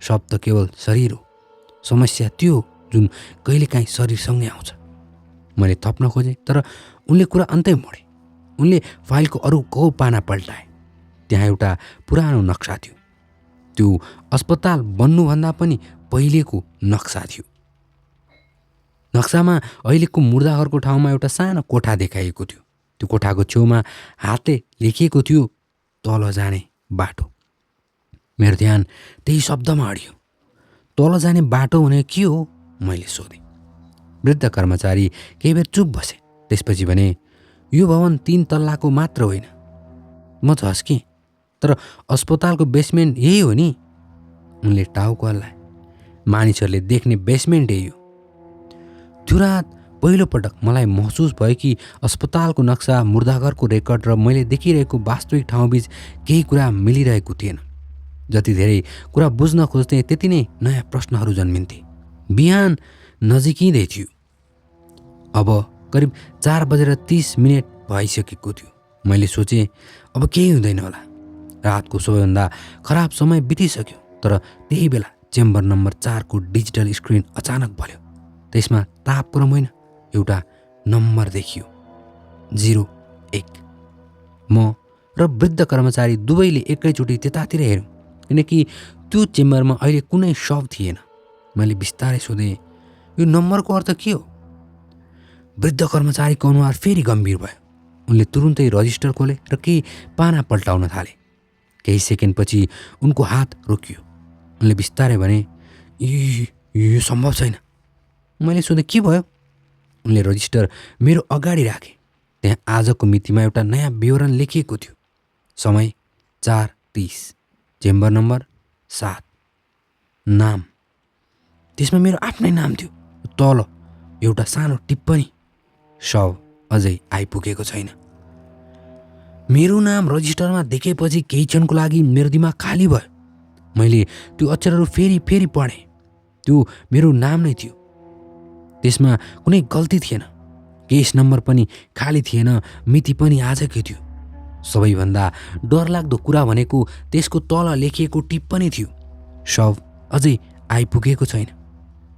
शव त केवल शरीर हो। समस्या त्यो हो जुन कहिलेकाहीँ शरीरसँगै आउँछ। मैले थप्न खोजेँ तर उनले कुरा अन्तै मोडे। उनले फाइलको अरू कौ पाना पल्टाए। त्यहाँ एउटा पुरानो नक्सा थियो। त्यो अस्पताल बन्नुभन्दा पनि पहिलेको नक्सा थियो। नक्सामा अहिलेको मुर्दाघरको ठाउँमा एउटा सानो कोठा देखाइएको थियो। त्यो कोठाको छेउमा हातले लेखिएको थियो, तल जाने बाटो। मेरो ध्यान त्यही शब्दमा अडियो। तल जाने बाटो भने के हो मैले सोधेँ। वृद्ध कर्मचारी केही बेर चुप बसे। त्यसपछि भने, यो भवन 3 तल्लाको मात्र होइन। म झस्केँ, तर अस्पतालको बेसमेन्ट यही हो नि? उनले टाउको हल्लाए। मानिसहरूले देख्ने बेसमेन्ट यही हो। त्यो रात पहिलोपटक मलाई महसुस भयो कि अस्पतालको नक्सा, मुर्दाघरको रेकर्ड र मैले देखिरहेको वास्तविक ठाउँबीच केही कुरा मिलिरहेको थिएन। जति धेरै कुरा बुझ्न खोज्थेँ त्यति नै नयाँ प्रश्नहरू जन्मिन्थे। बिहान नजिकिँदै थियो। अब करिब 4:30 भइसकेको थियो। मैले सोचेँ अब केही हुँदैन होला। रातको सबैभन्दा खराब समय बितिसक्यो। तर त्यही बेला चेम्बर नम्बर 4 को डिजिटल स्क्रिन अचानक बल्यो। त्यसमा तापक्रम होइन, एउटा नम्बर देखियो, 01। म र वृद्ध कर्मचारी दुवैले एकैचोटि त्यतातिर हेऱ्यौँ, किनकि त्यो चेम्बरमा अहिले कुनै शव थिएन। मैले बिस्तारै सोधेँ, यो नम्बरको अर्थ के हो? वृद्ध कर्मचारीको अनुहार फेरि गम्भीर भयो। उनले तुरुन्तै रजिस्टर खोले र केही पाना पल्टाउन थाले। केही सेकेन्डपछि उनको हात रोकियो। उनले बिस्तारै भने, यो सम्भव छैन। मैले सोधेँ, के भयो? उनले रजिस्टर मेरो अगाडि राखे। त्यहाँ आजको मितिमा एउटा नयाँ विवरण लेखिएको थियो। समय 4:30, चेम्बर नम्बर 7, नाम। त्यसमा मेरो आफ्नै नाम थियो। तल एउटा सानो टिप्पणी, शव अझै आइपुगेको छैन। मेरो नाम रजिस्टरमा देखेपछि केही क्षणको लागि मेरो दिमाग खाली भयो। मैले त्यो अक्षरहरू फेरि पढेँ। त्यो मेरो नाम नै थियो। त्यसमा कुनै गल्ती थिएन। केस नम्बर पनि खाली थिएन, मिति पनि आजकै थियो। सबैभन्दा डरलाग्दो कुरा भनेको त्यसको तल लेखिएको टिप्पणी थियो, शव अझै आइपुगेको छैन।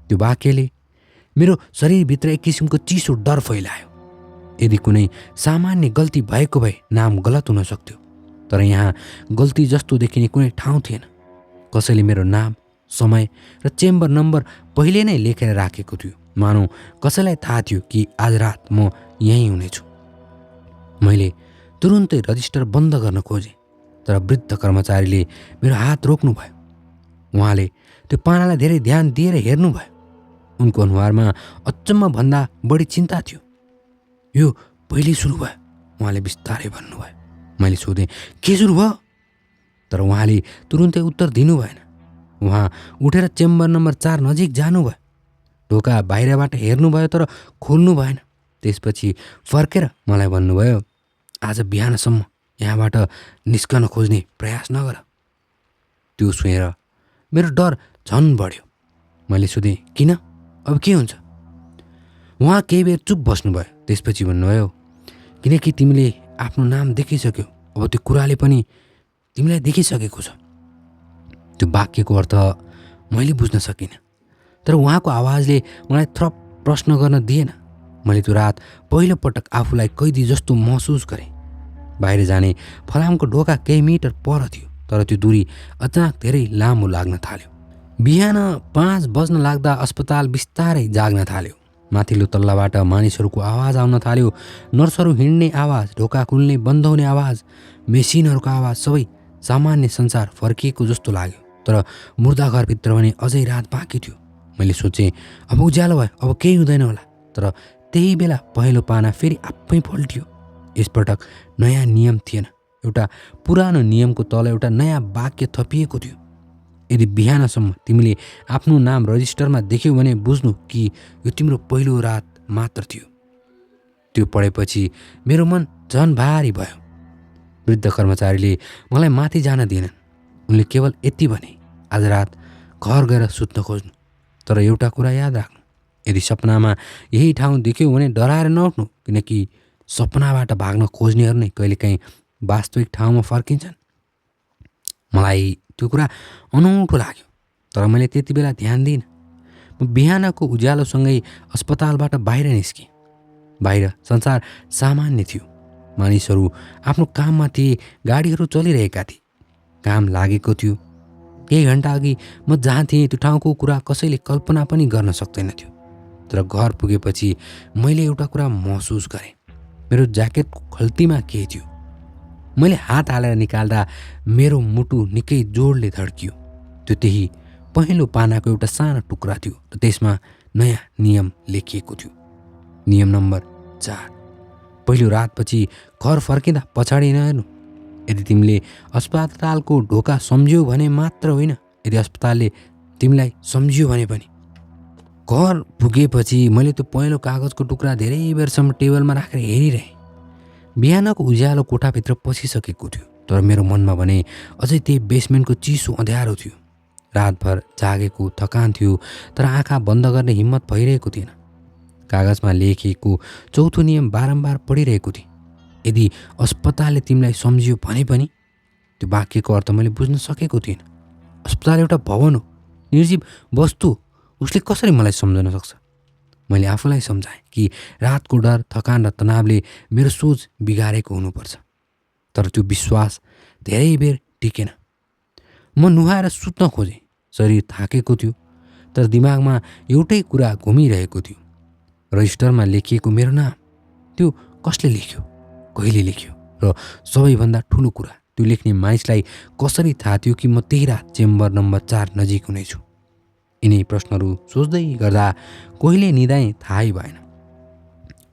त्यो वाक्यले मेरो शरीरभित्र एक किसिमको चिसो डर फैलायो। यदि कुनै सामान्य गल्ती भएको भए नाम गलत हुन सक्थ्यो, तर यहाँ गल्ती जस्तो देखिने कुनै ठाउँ थिएन। कसैले मेरो नाम, समय र चेम्बर नम्बर पहिले नै लेखेर राखेको थियो। मानौ कसैलाई थाहा थियो कि आज रात म यहीँ हुनेछु। मैले तुरुन्तै रजिस्टर बन्द गर्न खोजेँ, तर वृद्ध कर्मचारीले मेरो हात रोक्नुभयो। उहाँले त्यो पानालाई धेरै ध्यान दिएर हेर्नुभयो। उनको अनुहारमा अचम्मभन्दा बढी चिन्ता थियो। यो पहिले सुरु भयो, उहाँले बिस्तारै भन्नुभयो। मैले सोधेँ, के सुरु भयो? तर उहाँले तुरुन्तै उत्तर दिनु भएन। उहाँ उठेर चेम्बर नम्बर 4 नजिक जानुभयो। ढोका बाहिरबाट हेर्नुभयो तर खोल्नु भएन। त्यसपछि फर्केर मलाई भन्नुभयो, आज बिहानसम्म यहाँबाट निस्कन खोज्ने प्रयास नगर। त्यो सुनेर मेरो डर झन् बढ्यो। मैले सोधेँ, किन? अब के हुन्छ? उहाँ केही बेर चुप बस्नुभयो। त्यसपछि भन्नुभयो, किनकि तिमीले आफ्नो नाम देखिसक्यो। अब त्यो कुराले पनि तिमीलाई देखिसकेको छ। त्यो वाक्यको अर्थ मैले बुझ्न सकिनँ, तर उहाँको आवाजले मलाई थप प्रश्न गर्न दिएन। मैले त्यो रात पहिलोपटक आफूलाई कैदी जस्तो महसुस गरेँ। बाहिर जाने फलामको ढोका केही मिटर पर थियो, तर त्यो दूरी अचानक धेरै लामो लाग्न थाल्यो। बिहान 5 बज्न लाग्दा अस्पताल बिस्तारै जाग्न थाल्यो। माथिल्लो तल्लाबाट मानिसहरूको आवाज आउन थाल्यो। नर्सहरू हिँड्ने आवाज, ढोका खुल्ने बन्द हुने आवाज, मेसिनहरूको आवाज, सबै सामान्य संसार फर्किएको जस्तो लाग्यो। तर मुर्दाघरभित्र भने अझै रात बाँकी थियो। मैले सोचेँ, अब उज्यालो भयो, अब केही हुँदैन होला। तर त्यही बेला पहेँलो पाना फेरि आफै पल्टियो। यसपटक नयाँ नियम थिएन। एउटा पुरानो नियमको तल एउटा नयाँ वाक्य थपिएको थियो। यदि बिहानसम्म तिमीले आफ्नो नाम रजिस्टरमा देख्यौ भने बुझ्नु कि यो तिम्रो पहिलो रात मात्र थियो। त्यो पढेपछि मेरो मन झन् भारी भयो। वृद्ध कर्मचारीले मलाई माथि जान दिएनन्। उनले केवल यति भने, आज रात घर गएर सुत्न खोज्नु, तर एउटा कुरा याद राख्नु, यदि सपनामा यही ठाउँ देख्यौ भने डराएर नउठ्नु, किनकि सपनाबाट भाग्न खोज्नेहरू नै कहिलेकाहीँ वास्तविक ठाउँमा फर्किन्छन्। मलाई त्यो कुरा अनौठो लाग्यो, तर मैले त्यति बेला ध्यान दिइनँ। म बिहानको उज्यालोसँगै अस्पतालबाट बाहिर निस्केँ। बाहिर संसार सामान्य थियो। मानिसहरू आफ्नो काममा थिए, गाडीहरू चलिरहेका थिए, काम लागेको थियो। केही घन्टा अघि म जहाँ थिएँ त्यो ठाउँको कुरा कसैले कल्पना पनि गर्न सक्दैन थियो। तर घर पुगेपछि मैले एउटा कुरा महसुस गरेँ। मेरो ज्याकेटको खल्तीमा के थियो? मैले हात हालेर निकाल्दा मेरो मुटु निकै जोडले धड्कियो। त्यो त्यही पहिलो पानाको एउटा सानो टुक्रा थियो र त्यसमा नयाँ नियम लेखिएको थियो। नियम नम्बर 4, पहिलो रातपछि घर फर्किँदा पछाडि नहेर्नु। यदि तिमीले अस्पतालको ढोका सम्झ्यौ भने मात्र होइन, यदि अस्पतालले तिमीलाई सम्झ्यो भने पनि। घर पुगेपछि मैले त्यो पहेँलो कागजको टुक्रा धेरै बेरसम्म टेबलमा राखेर हेरिरहेँ। बिहानको उज्यालो कोठाभित्र पसिसकेको थियो, तर मेरो मनमा भने अझै त्यही बेसमेन्टको चिसो अँध्यारो थियो। रातभर जागेको थकान थियो, तर आँखा बन्द गर्ने हिम्मत भइरहेको थिएन। कागजमा लेखिएको चौथो नियम बारम्बार पढिरहेको थिएँ। यदि अस्पतालले तिमीलाई सम्झियो भने पनि। त्यो वाक्यको अर्थ मैले बुझ्न सकेको थिएन। अस्पताल एउटा भवन हो, निर्जीव वस्तु। उसले कसरी मलाई सम्झन सक्छ? मैले आफूलाई सम्झाएँ कि रातको डर, थकान र तनावले मेरो सोच बिगारेको हुनुपर्छ। तर त्यो विश्वास धेरै बेर टिकेन। म नुहाएर सुत्न खोजेँ। शरीर थाकेको थियो, तर दिमागमा एउटै कुरा घुमिरहेको थियो। रजिस्टरमा लेखिएको मेरो नाम, त्यो कसले लेख्यो, कहिले लेख्यो, र सबैभन्दा ठुलो कुरा, त्यो लेख्ने मानिसलाई कसरी थाहा थियो कि म त्यही रात चेम्बर नम्बर 4 नजिक हुनेछु? यिनै प्रश्नहरू सोच्दै गर्दा कहिले निदाएँ थाहै भएन।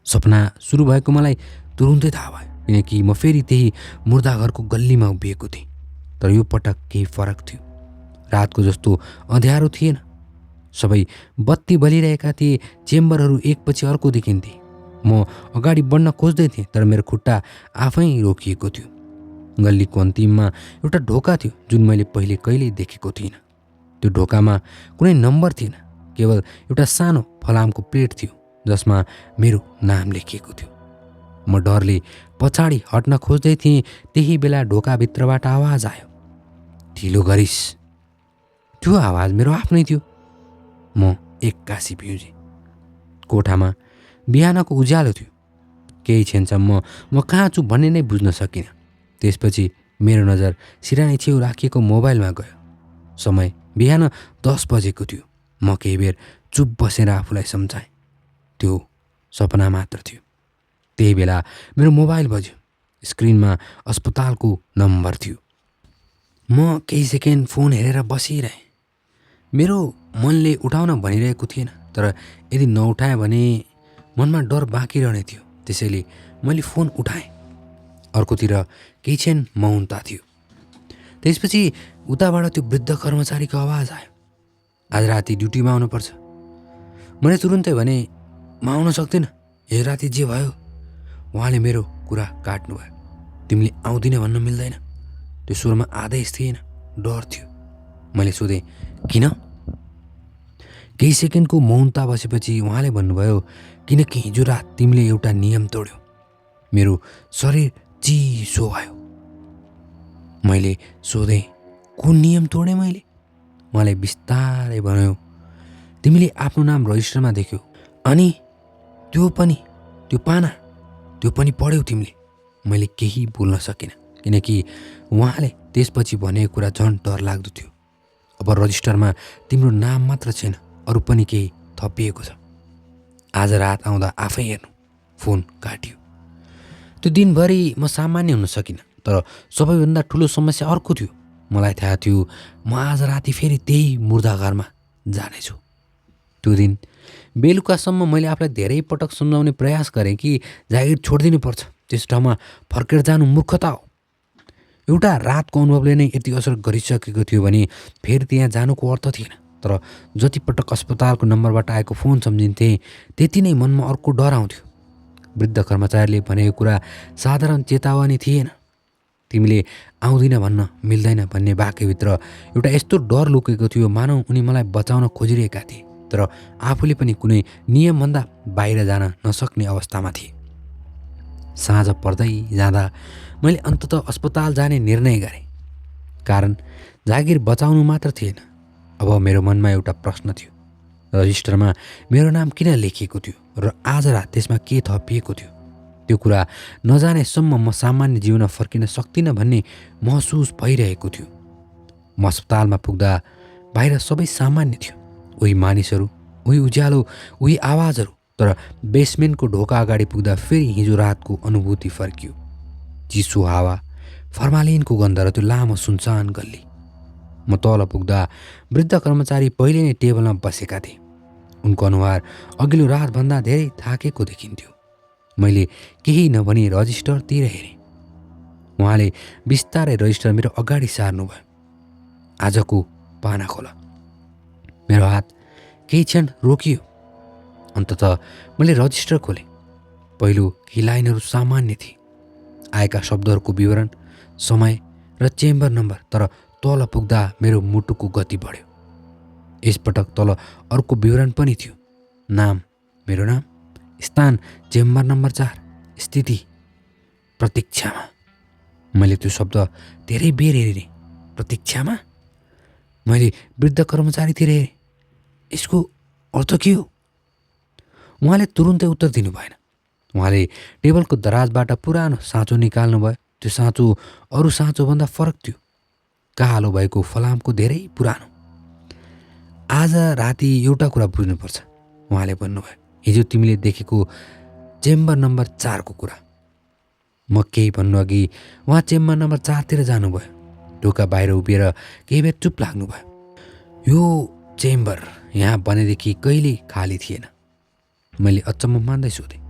सपना सुरु भएको मलाई तुरुन्तै थाहा भयो, किनकि म फेरि त्यही मुर्दाघरको गल्लीमा उभिएको थिएँ। तर यो पटक केही फरक थियो। रातको जस्तो अँध्यारो थिएन। सबै बत्ती बलिरहेका थिए। चेम्बरहरू एकपछि अर्को देखिन्थे। म अगाडि बढ्न खोज्दै थिएँ, तर मेरो खुट्टा आफै रोकिएको थियो। गल्लीको अन्तिममा एउटा ढोका थियो जुन मैले पहिले कहिल्यै देखेको थिइनँ। त्यो ढोकामा कुनै नम्बर थिएन, केवल एउटा सानो फलामको प्लेट थियो जसमा मेरो नाम लेखिएको थियो। म डरले पछाडि हट्न खोज्दै थिएँ। त्यही बेला ढोकाभित्रबाट आवाज आयो, ढिलो गरिस्। त्यो आवाज मेरो आफ्नै थियो। म एक्कासी पिउजेँ। कोठामा बिहानको उज्यालो थियो। केही क्षणसम्म म कहाँ छु भन्ने नै बुझ्न सकिनँ। त्यसपछि मेरो नजर सिरानी छेउ राखिएको मोबाइलमा गयो। समय बिहान 10 बजेको थियो। म केही बेर चुप बसेर आफूलाई सम्झाएँ, त्यो सपना मात्र थियो। त्यही बेला मेरो मोबाइल बज्यो। स्क्रिनमा अस्पतालको नम्बर थियो। म केही सेकेन्ड फोन हेरेर बसिरहेँ। मेरो मनले उठाउन भनिरहेको थिएन, तर यदि नउठाएँ भने मनमा डर बाँकी रहने थियो। त्यसैले मैले फोन उठाएँ। अर्कोतिर केही क्षण मौनता थियो। त्यसपछि उताबाट त्यो वृद्ध कर्मचारीको आवाज आयो, आज राति ड्युटीमा आउनुपर्छ। मैले तुरुन्तै भने, म आउन सक्दिनँ, हिजो राति जे भयो। उहाँले मेरो कुरा काट्नुभयो। तिमीले आउँदिन भन्न मिल्दैन। त्यो स्वरमा आदेश थिएन, डर थियो। मैले सोधेँ, किन? केही सेकेन्डको मौनता बसेपछि उहाँले भन्नुभयो, किनकि हिजो रात तिमीले एउटा नियम तोड्यौ। मेरो शरीर चिसो भयो। मैले सोधेँ, कुन नियम तोडेँ मैले? उहाँले बिस्तारै भन्यो, तिमीले आफ्नो नाम रजिस्टरमा देख्यौ, अनि त्यो पाना पढ्यौ तिमीले। मैले केही बोल्न सकिनँ, किनकि उहाँले त्यसपछि भनेको कुरा झन् डरलाग्दो थियो। अब रजिस्टरमा तिम्रो नाम मात्र छैन, अरू पनि केही थपिएको छ। आज रात आउँदा आफै हेर्नु। फोन काटियो। त्यो दिनभरि म सामान्य हुन सकिनँ, तर सबैभन्दा ठुलो समस्या अर्को थियो। मलाई थाहा थियो म आज राति फेरि त्यही मुर्दाघरमा जानेछु। त्यो दिन बेलुकासम्म मैले आफूलाई धेरै पटक सम्झाउने प्रयास गरेँ कि जागिर छोडिदिनु पर्छ, त्यस ठाउँमा फर्केर जानु मूर्खता हो। एउटा रातको अनुभवले नै यति असर गरिसकेको थियो भने फेरि त्यहाँ जानुको अर्थ थिएन। तर जति पटक अस्पतालको नम्बरबाट आएको फोन सम्झिन्थेँ, त्यति नै मनमा अर्को डर आउँथ्यो। वृद्ध कर्मचारीले भनेको कुरा साधारण चेतावनी थिएन। तिमीले आउँदिन भन्न मिल्दैन भन्ने वाक्यभित्र एउटा यस्तो डर लुकेको थियो, मानौ उनी मलाई बचाउन खोजिरहेका थिए। तर तर आफूले पनि कुनै नियमभन्दा बाहिर जान नसक्ने अवस्थामा थिए। साँझ पर्दै जाँदा मैले अन्ततः अस्पताल जाने निर्णय गरेँ। कारण जागिर बचाउनु मात्र थिएन, अब मेरो मनमा एउटा प्रश्न थियो। रजिस्टरमा मेरो नाम किन लेखिएको थियो र आज रात त्यसमा के थपिएको थियो? त्यो कुरा नजानेसम्म म सामान्य जीवन फर्किन सक्दिनँ भन्ने महसुस भइरहेको थियो। म अस्पतालमा पुग्दा बाहिर सबै सामान्य थियो। उही मानिसहरू, उही उज्यालो, उही आवाजहरू। तर बेसमेन्टको ढोका अगाडि पुग्दा फेरि हिजो रातको अनुभूति फर्कियो। चिसो हावा, फर्मालिनको गन्ध र त्यो लामो सुनसान गल्ली। म तल पुग्दा वृद्ध कर्मचारी पहिले नै टेबलमा बसेका थिए। उनको अनुहार अघिल्लो रातभन्दा धेरै थाकेको देखिन्थ्यो। मैले केही नभनी रजिस्टरतिर हेरेँ। उहाँले बिस्तारै रजिस्टर मेरो अगाडि सार्नुभयो। आजको पाना खोला। मेरो हात केही क्षण रोकियो। अन्ततः मैले रजिस्टर खोलेँ। पहिलो केही लाइनहरू सामान्य थिए। आएका शब्दहरूको विवरण, समय र चेम्बर नम्बर। तर तल पुग्दा मेरो मुटुको गति बढ्यो। यसपटक तल अर्को विवरण पनि थियो। नाम, मेरो नाम, स्थान चेम्बर नम्बर 4, स्थिति प्रतीक्षामा। मैले त्यो शब्द धेरै बेर हेरेँ। प्रतीक्षामा? मैले वृद्ध कर्मचारीतिर हेरेँ। यसको अर्थ के हो? उहाँले तुरुन्तै उत्तर दिनु भएन। उहाँले टेबलको दराजबाट पुरानो साँचो निकाल्नुभयो। त्यो साँचो अरू साँचोभन्दा फरक थियो। कालो भएको फलामको धेरै पुरानो। आज राति एउटा कुरा बुझ्नुपर्छ, उहाँले भन्नुभयो। हिजो तिमीले देखेको चेम्बर नम्बर 4 को कुरा। म केही भन्नु अघि उहाँ चेम्बर नम्बर 4 तिर जानुभयो। ढोका बाहिर उभिएर केही बेर चुप लाग्नुभयो। यो चेम्बर यहाँ बनेदेखि कहिल्यै खाली थिएन। मैले अचम्म मान्दै सोधेँ।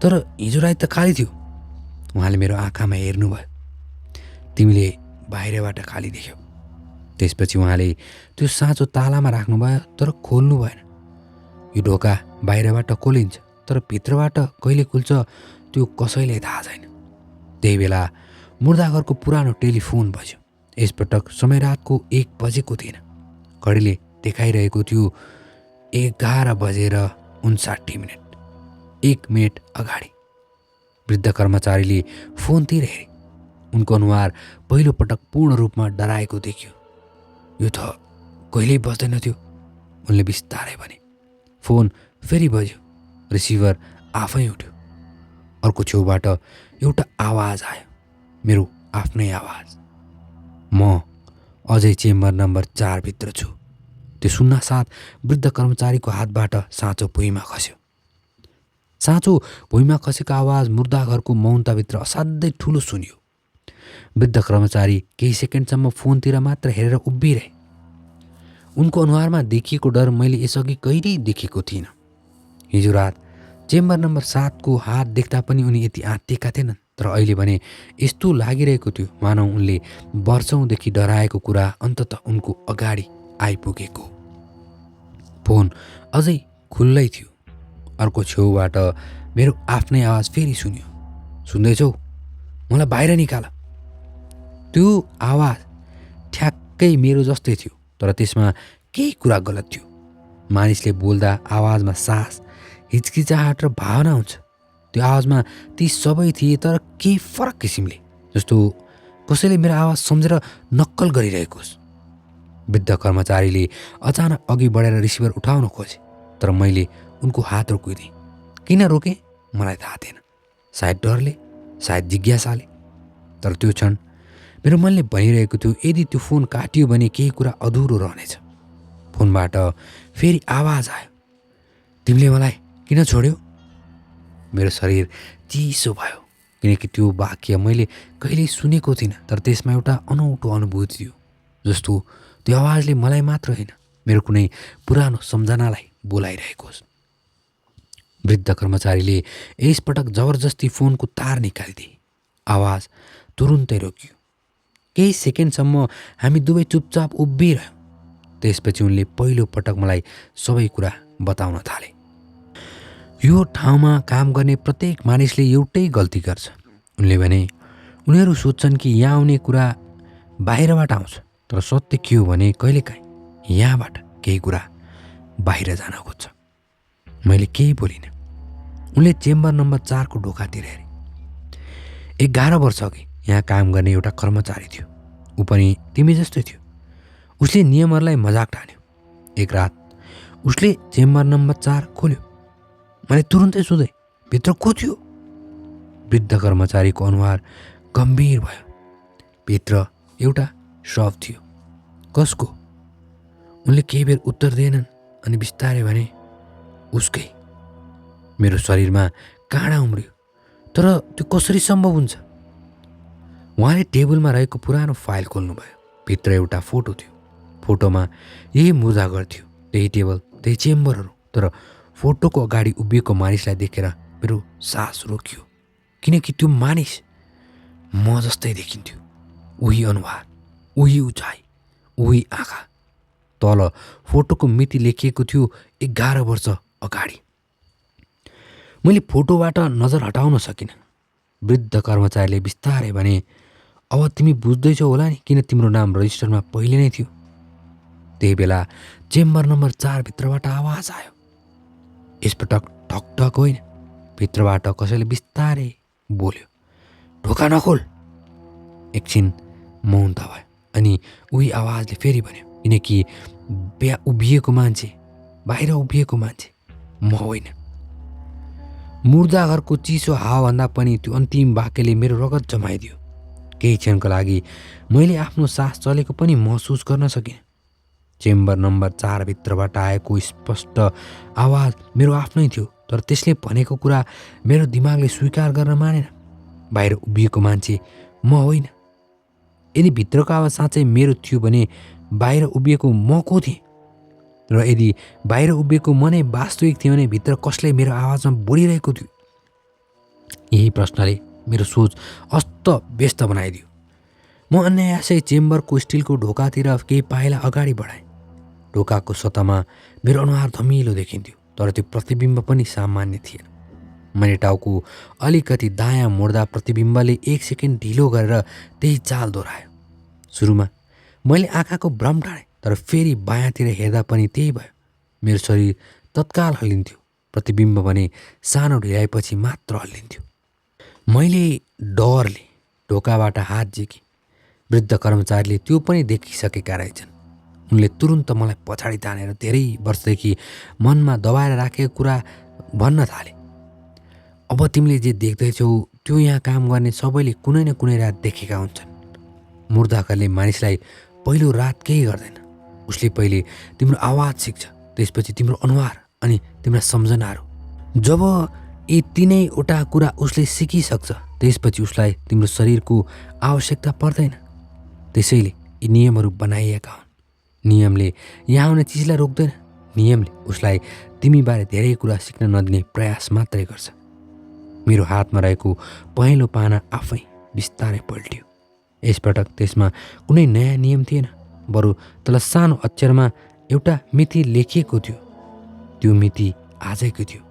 तर हिजो राति त खाली थियो। उहाँले मेरो आँखामा हेर्नुभयो। तिमीले बाहिरबाट खाली देख्यौ। त्यसपछि उहाँले त्यो साँचो तालामा राख्नुभयो, तर खोल्नु भएन। यो ढोका बाहिरबाट खोलिन्छ, तर भित्रबाट कहिले खुल्छ त्यो कसैलाई थाहा छैन। त्यही बेला मुर्दाघरको पुरानो टेलिफोन बज्यो। यसपटक समय रातको 1 बजेको थिएन। घडीले देखाइरहेको थियो 11:59। 1 मिनेट अगाडि। वृद्ध कर्मचारीले फोनतिर हेरे। उनको अनुहार पहिलोपटक पूर्ण रूपमा डराएको देखियो। यो त कहिल्यै बज्दैनथ्यो, उनले बिस्तारै भने। फोन फेरि बज्यो। रिसिभर आफै उठ्यो। अर्को छेउबाट एउटा आवाज आयो, मेरो आफ्नै आवाज। म अझै चेम्बर नम्बर 4 भित्र छु। त्यो सुन्नासाथ वृद्ध कर्मचारीको हातबाट साँचो भुइँमा खस्यो। साँचो भुइँमा खसेको आवाज मुर्दाघरको मौनताभित्र असाध्यै ठुलो सुनियो। वृद्ध कर्मचारी केही सेकेन्डसम्म फोनतिर मात्र हेरेर उभिरहे। उनको अनुहारमा देखिएको डर मैले यसअघि कहिल्यै देखेको थिइनँ। हिजो रात चेम्बर नम्बर 7 को हात देख्दा पनि उनी यति आत्तिएका थिएनन्। तर अहिले भने यस्तो लागिरहेको थियो मानौ उनले वर्षौँदेखि डराएको कुरा अन्ततः उनको अगाडि आइपुगेको। फोन अझै खुल्लै थियो। अर्को छेउबाट मेरो आफ्नै आवाज फेरि सुन्यो। सुन्दैछौ? मलाई बाहिर निकाल। त्यो आवाज ठ्याक्कै मेरो जस्तै थियो, तर त्यसमा केही कुरा गलत थियो। मानिसले बोल्दा आवाजमा सास, हिचकिचाहट र भावना हुन्छ। त्यो आवाजमा ती सबै थिए, तर केही फरक किसिमले, जस्तो कसैले मेरो आवाज सम्झेर नक्कल गरिरहेको होस्। वृद्ध कर्मचारीले अचानक अघि बढेर रिसिभर उठाउन खोजे, तर मैले उनको हात रोकिदिएँ। किन रोकेँ मलाई थाहा थिएन। सायद डरले, सायद जिज्ञासाले। तर त्यो क्षण मेरो मनले भनिरहेको थियो, यदि त्यो फोन काटियो भने केही कुरा अधुरो रहनेछ। फोनबाट फेरि आवाज आयो, तिमीले मलाई किन छोड्यौ? मेरो शरीर चिसो भयो, किनकि त्यो वाक्य मैले कहिल्यै सुनेको थिइनँ। तर त्यसमा एउटा अनौठो अनुभूति थियो, जस्तो त्यो आवाजले मलाई मात्र होइन, मेरो कुनै पुरानो सम्झनालाई बोलाइरहेको होस्। वृद्ध कर्मचारीले यसपटक जबरजस्ती फोनको तार निकालिदिए। आवाज तुरुन्तै रोकियो। केही सेकेन्डसम्म हामी दुवै चुपचाप उभिरह्यौँ। त्यसपछि उनले पहिलो पटक मलाई सबै कुरा बताउन थाले। यो ठाउँमा काम गर्ने प्रत्येक मानिसले एउटै गल्ती गर्छ, उनले भने। उनीहरू सोच्छन् कि यहाँ आउने कुरा बाहिरबाट आउँछ, तर सत्य के हो भने कहिलेकाहीँ यहाँबाट केही कुरा बाहिर जान खोज्छ। मैले केही बोलिनँ। उनले चेम्बर नम्बर 4 को ढोकातिर हेरे। 11 वर्ष अघि यहाँ काम गर्ने एउटा कर्मचारी थियो। ऊ पनि तिमी जस्तै थियो। उसले नियमहरूलाई मजाक ठान्यो। एक रात उसले चेम्बर नम्बर 4 खोल्यो। मैले तुरुन्तै सोधेँ, भित्र को थियो? वृद्ध कर्मचारीको अनुहार गम्भीर भयो। भित्र एउटा शव थियो। कसको? उनले केही बेर उत्तर दिएनन् अनि बिस्तारै भने, उसकै। मेरो शरीरमा काँडा उम्रियो। तर त्यो कसरी सम्भव हुन्छ? उहाँले टेबलमा रहेको पुरानो फाइल खोल्नुभयो। भित्र एउटा फोटो थियो। फोटोमा यही मुर्दाघर थियो, त्यही टेबल, त्यही चेम्बरहरू। तर फोटोको अगाडि उभिएको मानिसलाई देखेर मेरो सास रोकियो, किनकि त्यो मानिस म जस्तै देखिन्थ्यो। उही अनुहार, उही उचाइ, उही आँखा। तल फोटोको मिति लेखिएको थियो 11 वर्ष अगाडि। मैले फोटोबाट नजर हटाउन सकिनँ। वृद्ध कर्मचारीले बिस्तारै भने, अब तिमी बुझ्दैछौ होला नि किन तिम्रो नाम रजिस्टरमा पहिले नै थियो। त्यही बेला चेम्बर नम्बर 4 भित्रबाट आवाज आयो। यसपटक ठकठक होइन, भित्रबाट कसैले बिस्तारै बोल्यो, ढोका नखोल। एकछिन मौनता भयो अनि उही आवाजले फेरि भन्यो, किनकि उभिएको मान्छे, बाहिर उभिएको मान्छे म होइन। मुर्दाघरको चिसो हावाभन्दा पनि त्यो अन्तिम वाक्यले मेरो रगत जमाइदियो। केही क्षणको लागि मैले आफ्नो सास चलेको पनि महसुस गर्न सकिनँ। चेम्बर नम्बर 4 भित्रबाट आएको स्पष्ट आवाज मेरो आफ्नै थियो, तर त्यसले भनेको कुरा मेरो दिमागले स्वीकार गर्न मानेन। बाहिर उभिएको मान्छे म होइन। यदि भित्रको आवाज साँच्चै मेरो थियो भने बाहिर उभिएको म को थिएँ? र यदि बाहिर उभिएको म नै वास्तविक थिएँ भने भित्र कसले मेरो आवाजमा बोलिरहेको थियो? यही प्रश्नले मेरो सोच अस्त व्यस्त बनाइदियो। म अनायासै चेम्बरको स्टिलको ढोकातिर केही पाइला अगाडि बढाएँ। ढोकाको सतहमा मेरो अनुहार धमिलो देखिन्थ्यो, तर त्यो प्रतिबिम्ब पनि सामान्य थिएन। मैले टाउको अलिकति दायाँ मोड्दा प्रतिबिम्बले 1 सेकेन्ड ढिलो गरेर त्यही चाल दोहोऱ्यायो। सुरुमा मैले आँखाको भ्रम ठानेँ, तर फेरि बायाँतिर हेर्दा पनि त्यही भयो। मेरो शरीर तत्काल हल्लिन्थ्यो, प्रतिबिम्ब भने सानो ढिलाइपछि मात्र हल्लिन्थ्यो। मैले डरले ढोकाबाट हात झिकेँ। वृद्ध कर्मचारीले त्यो पनि देखिसकेका रहेछन्। उनले तुरुन्त मलाई पछाडि तानेर धेरै वर्षदेखि मनमा दबाएर राखेको कुरा भन्न थाले। अब तिमीले जे देख्दैछौ त्यो यहाँ काम गर्ने सबैले कुनै न कुनै रात देखेका हुन्छन्। मुर्दाघरले मानिसलाई पहिलो रात केही गर्दैन। उसले पहिले तिम्रो आवाज सिक्छ, त्यसपछि तिम्रो अनुहार अनि तिम्रा सम्झनाहरू। जब यी तीनैवटा कुरा उसले सिकिसक्छ त्यसपछि उसलाई तिम्रो शरीरको आवश्यकता पर्दैन। त्यसैले यी नियमहरू बनाइएका हुन्। नियमले यहाँ आउने चिजलाई रोक्दैन। नियमले उसलाई तिमीबारे धेरै कुरा सिक्न नदिने प्रयास मात्रै गर्छ। मेरो हातमा रहेको पहेँलो पाना आफै बिस्तारै पल्टियो। यसपटक त्यसमा कुनै नयाँ नियम थिएन, बरु तल सानो अक्षरमा एउटा मिति लेखिएको थियो। त्यो मिति आजैको थियो।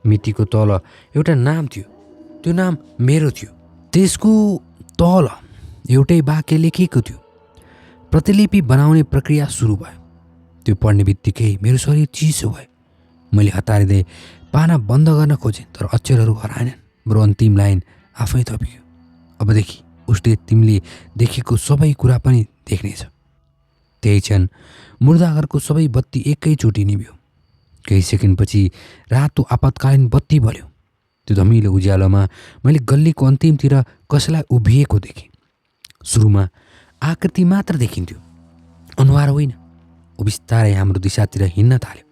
मितिको तल एउटा नाम थियो। त्यो नाम मेरो थियो। त्यसको तल एउटै वाक्य लेखिएको थियो। प्रतिलिपि बनाउने प्रक्रिया सुरु भयो। त्यो पढ्ने बित्तिकै मेरो शरीर चिसो भयो। मैले हतारिँदै पाना बन्द गर्न खोजेँ, तर अक्षरहरू हराएनन्। बरु अन्तिम लाइन आफै थपियो। अबदेखि उसले तिमीले देखेको सबै कुरा पनि देख्नेछ। त्यही क्षण मुर्दाघरको सबै बत्ती एकैचोटि निभ्यो। केही सेकेन्डपछि रातो आपतकालीन बत्ती बल्यो। त्यो धमिलो उज्यालोमा मैले गल्लीको अन्तिमतिर कसैलाई उभिएको देखेँ। सुरुमा आकृति मात्र देखिन्थ्यो, अनुहार होइन। ऊ बिस्तारै हाम्रो दिशातिर हिँड्न थाल्यो।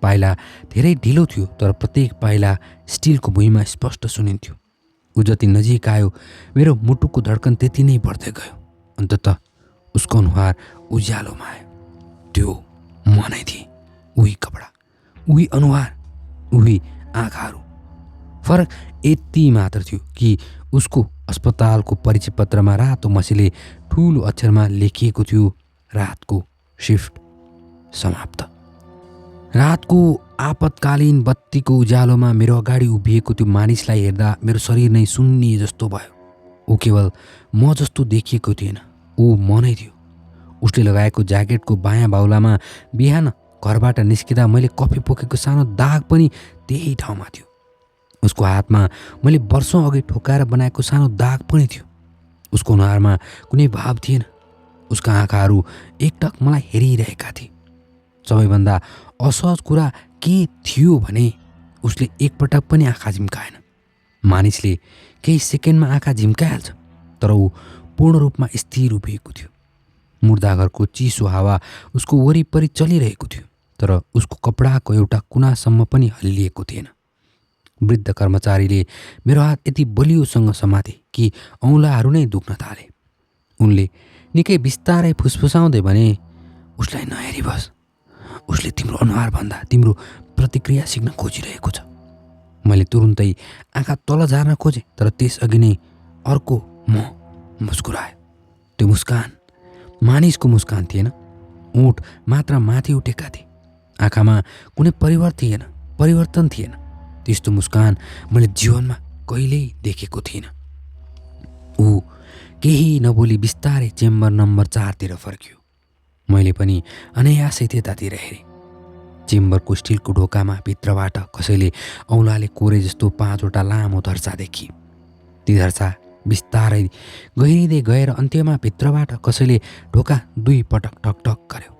पाइला धेरै ढिलो थियो, तर प्रत्येक पाइला स्टिलको भुइँमा स्पष्ट सुनिन्थ्यो। ऊ जति नजिक आयो मेरो मुटुको धड्कन त्यति नै बढ्दै गयो। अन्ततः उसको अनुहार उज्यालोमा आयो। त्यो म नै थिएँ। उही कपडा, उही अनुहार, उही आँखाहरू। फरक यति मात्र थियो कि उसको अस्पतालको परिचय पत्रमा रातो मसीले ठुलो अक्षरमा लेखिएको थियो, रातको शिफ्ट समाप्त। रातको आपतकालीन बत्तीको उज्यालोमा मेरो अगाडि उभिएको त्यो मानिसलाई हेर्दा मेरो शरीर नै सुन्निए जस्तो भयो। ऊ केवल म जस्तो देखिएको थिएन, ऊ म नै थियो। उसले लगाएको ज्याकेटको बायाँ बाहुलामा बिहान घरबाट निस्किँदा मैले कफी पोखेको सानो दाग पनि त्यही ठाउँमा थियो। उसको हातमा मैले वर्षौँ अघि ठोक्काएर बनाएको सानो दाग पनि थियो। उसको अनुहारमा कुनै भाव थिएन। उसका आँखाहरू एकटक मलाई हेरिरहेका थिए। सबैभन्दा असहज कुरा के थियो भने उसले एकपटक पनि आँखा झिम्काएन। मानिसले केही सेकेन्डमा आँखा झिम्काइहाल्छ, तर ऊ पूर्ण रूपमा स्थिर उभिएको थियो। मुर्दाघरको चिसो हावा उसको वरिपरि चलिरहेको थियो, तर उसको कपडाको एउटा कुनासम्म पनि हल्लिएको थिएन। वृद्ध कर्मचारीले मेरो हात यति बलियोसँग समाते कि औँलाहरू नै दुख्न थाले। उनले निकै बिस्तारै फुसफुसाउँदै भने, उसलाई नहेरी बस। उसले तिम्रो अनुहारभन्दा तिम्रो प्रतिक्रिया सिक्न खोजिरहेको छ। मैले तुरुन्तै आँखा तल झार्न खोजेँ, तर त्यसअघि नै अर्को म मुस्कुरायो। त्यो मुस्कान मानिसको मुस्कान थिएन। ओठ मात्र माथि उठेका थिए। आँखामा कुनै परिवर्तन थिएन। त्यस्तो मुस्कान मैले जीवनमा कहिल्यै देखेको थिइनँ। ऊ केही नबोली बिस्तारै चेम्बर नम्बर 4 तिर फर्कियो। मैले पनि अनायासै त्यतातिर हेरेँ। चेम्बरको स्टिलको ढोकामा भित्रबाट कसैले औँलाले कोरे जस्तो 5वटा लामो धर्सा देखिए। ती धर्सा बिस्तारै गहिरिँदै गएर अन्त्यमा भित्रबाट कसैले ढोका 2 पटक टकटक गर्यो।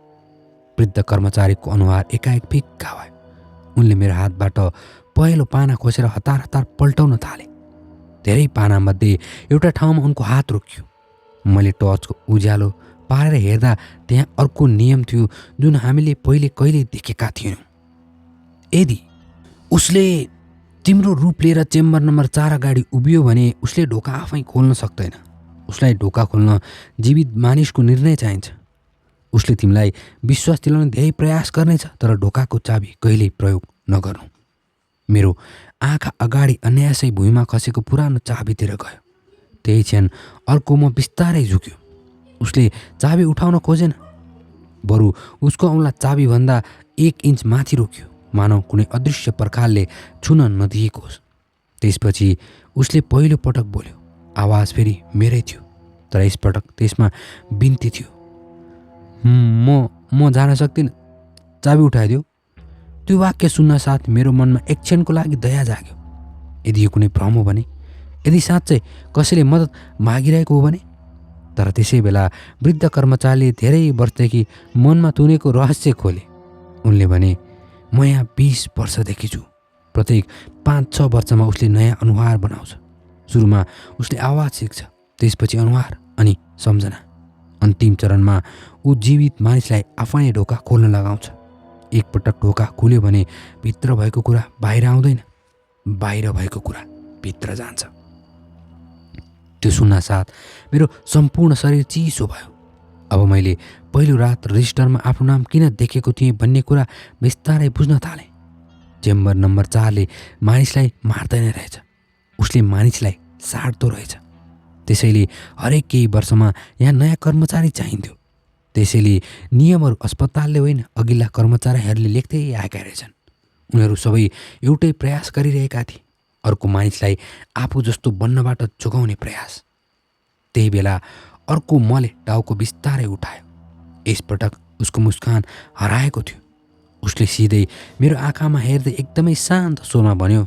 वृद्ध कर्मचारीको अनुहार एकाएक फिक्का भयो। उनले मेरो हातबाट पहेँलो पाना खोसेर हतार हतार पल्टाउन थाले। धेरै पानामध्ये एउटा ठाउँमा उनको हात रोकियो। मैले टर्चको उज्यालो पारेर हेर्दा त्यहाँ अर्को नियम थियो जुन हामीले पहिले कहिल्यै देखेका थिएनौँ। यदि उसले तिम्रो रूप लिएर चेम्बर नम्बर 4 अगाडि उभियो भने उसले ढोका आफै खोल्न सक्दैन। उसलाई ढोका खोल्न जीवित मानिसको निर्णय चाहिन्छ। उसले तिमीलाई विश्वास दिलाउने धेरै प्रयास गर्नेछ, तर ढोकाको चाबी कहिल्यै प्रयोग नगर्नु। मेरो आँखा अगाडि अनायासै भुइँमा खसेको पुरानो चाबीतिर गयो। त्यही क्षण अर्को म बिस्तारै झुक्यो। उसले चाबी उठाउन खोजेन, बरु उसको औँला चाबीभन्दा 1 इन्च माथि रोक्यो, मानव कुनै अदृश्य पर्खालले छुन नदिएको होस्। त्यसपछि उसले पहिलो पटक बोल्यो। आवाज फेरि मेरै थियो, तर यसपटक त्यसमा बिन्ती थियो। म जान सक्दिनँ, चाबी उठाइदियो। त्यो वाक्य सुन्न साथ मेरो मनमा एक क्षणको लागि दया जाग्यो। यदि यो कुनै भ्रम हो भने, यदि साँच्चै कसैले मद्दत मागिरहेको हो भने। तर त्यसै बेला वृद्ध कर्मचारीले धेरै वर्षदेखि मनमा तुनेको रहस्य खोले। उनले भने, म यहाँ 20 वर्षदेखि छु। प्रत्येक 5-6 वर्षमा उसले नयाँ अनुहार बनाउँछ। सुरुमा उसले आवाज सिक्छ, त्यसपछि अनुहार अनि सम्झना। अन्तिम चरणमा ऊ जीवित मानिसलाई आफै ढोका खोल्न लगाउँछ। एकपटक ढोका खुल्यो भने भित्र भएको कुरा बाहिर आउँदैन, बाहिर भएको कुरा भित्र जान्छ। त्यो सुन्न साथ मेरो सम्पूर्ण शरीर चिसो भयो। अब मैले पहिलो रात रजिस्टरमा आफ्नो नाम किन देखेको थिएँ भन्ने कुरा बिस्तारै बुझ्न थालेँ। चेम्बर नम्बर 4 ले मानिसलाई मार्दैन रहेछ, उसले मानिसलाई साट्दो रहेछ। त्यसैले हरेक केही वर्षमा यहाँ नयाँ कर्मचारी चाहिन्थ्यो। त्यसैले नियमहरू अस्पतालले होइन, अघिल्ला कर्मचारीहरूले लेख्दै आएका रहेछन्। उनीहरू सबै एउटै प्रयास गरिरहेका थिए, अर्को मानिसलाई आफू जस्तो बन्नबाट जोगाउने प्रयास। त्यही बेला अर्को मले टाउको बिस्तारै उठायो। यसपटक उसको मुस्कान हराएको थियो। उसले सिधै मेरो आँखामा हेर्दै एकदमै शान्त स्वरमा भन्यो,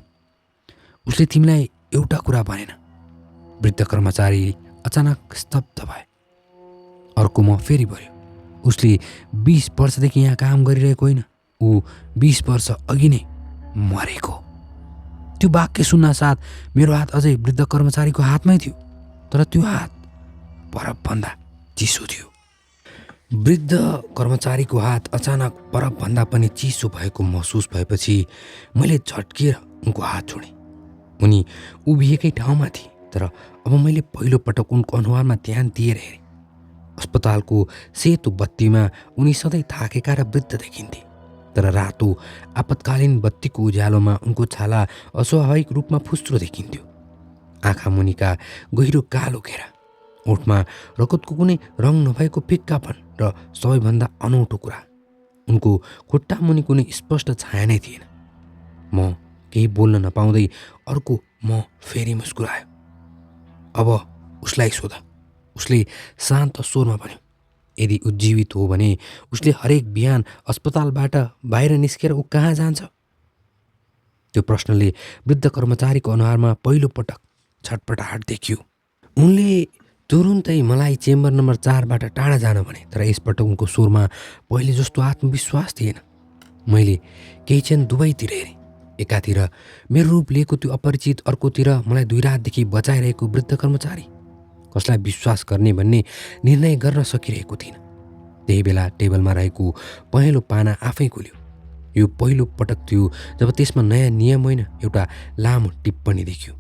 उसले तिमीलाई एउटा कुरा भनेन। वृद्ध कर्मचारी अचानक स्तब्ध भए। अर्को म फेरि भन्यो, उसले 20 वर्षदेखि यहाँ काम गरिरहेको होइन, ऊ 20 वर्ष अघि नै मरेको। त्यो वाक्य सुन्न साथ मेरो हात अझै वृद्ध कर्मचारीको हातमै थियो, तर त्यो हात बरफभन्दा चिसो थियो। वृद्ध कर्मचारीको हात अचानक बरफभन्दा पनि चिसो भएको महसुस भएपछि मैले झट्किएर उनको हात छोडेँ। उनी उभिएकै ठाउँमा थिए, तर अब मैले पहिलोपटक उनको अनुहारमा ध्यान दिएर हेरेँ। अस्पतालको सेतो बत्तीमा उनी सधैँ थाकेका र वृद्ध देखिन्थे, तर रातो आपतकालीन बत्तीको उज्यालोमा उनको छाला अस्वाभाविक रूपमा फुस्रो देखिन्थ्यो। आँखा मुनिका गहिरो कालो घेरा, ओठमा रगतको कुनै रङ नभएको फिक्कापन र सबैभन्दा अनौठो कुरा, उनको खुट्टा मुनि कुनै स्पष्ट छाया नै थिएन। म केही बोल्न नपाउँदै अर्को म फेरि मुस्कुरायो। अब उसलाई सोध, उसले शान्त स्वरमा भन्यो। यदि ऊ जीवित हो भने उसले हरेक बिहान अस्पतालबाट बाहिर निस्केर ऊ कहाँ जान्छ? त्यो प्रश्नले वृद्ध कर्मचारीको अनुहारमा पहिलोपटक छटपटाहट देखियो। उनले तुरुन्तै मलाई चेम्बर नम्बर 4बाट टाढा जान भने, तर यसपटक उनको स्वरमा पहिले जस्तो आत्मविश्वास थिएन। मैले केही क्षण दुवैतिर हेरेँ। एकातिर मेरो रूप लिएको त्यो अपरिचित, अर्कोतिर मलाई 2 रातदेखि बचाइरहेको वृद्ध कर्मचारी। कसलाई विश्वास गर्ने भन्ने निर्णय गर्न सकिरहेको थिइनँ। त्यही बेला टेबलमा रहेको पहेँलो पाना आफै खुल्यो। यो पहिलो पटक थियो जब त्यसमा नयाँ नियम होइन, एउटा लामो टिप्पणी देखियो।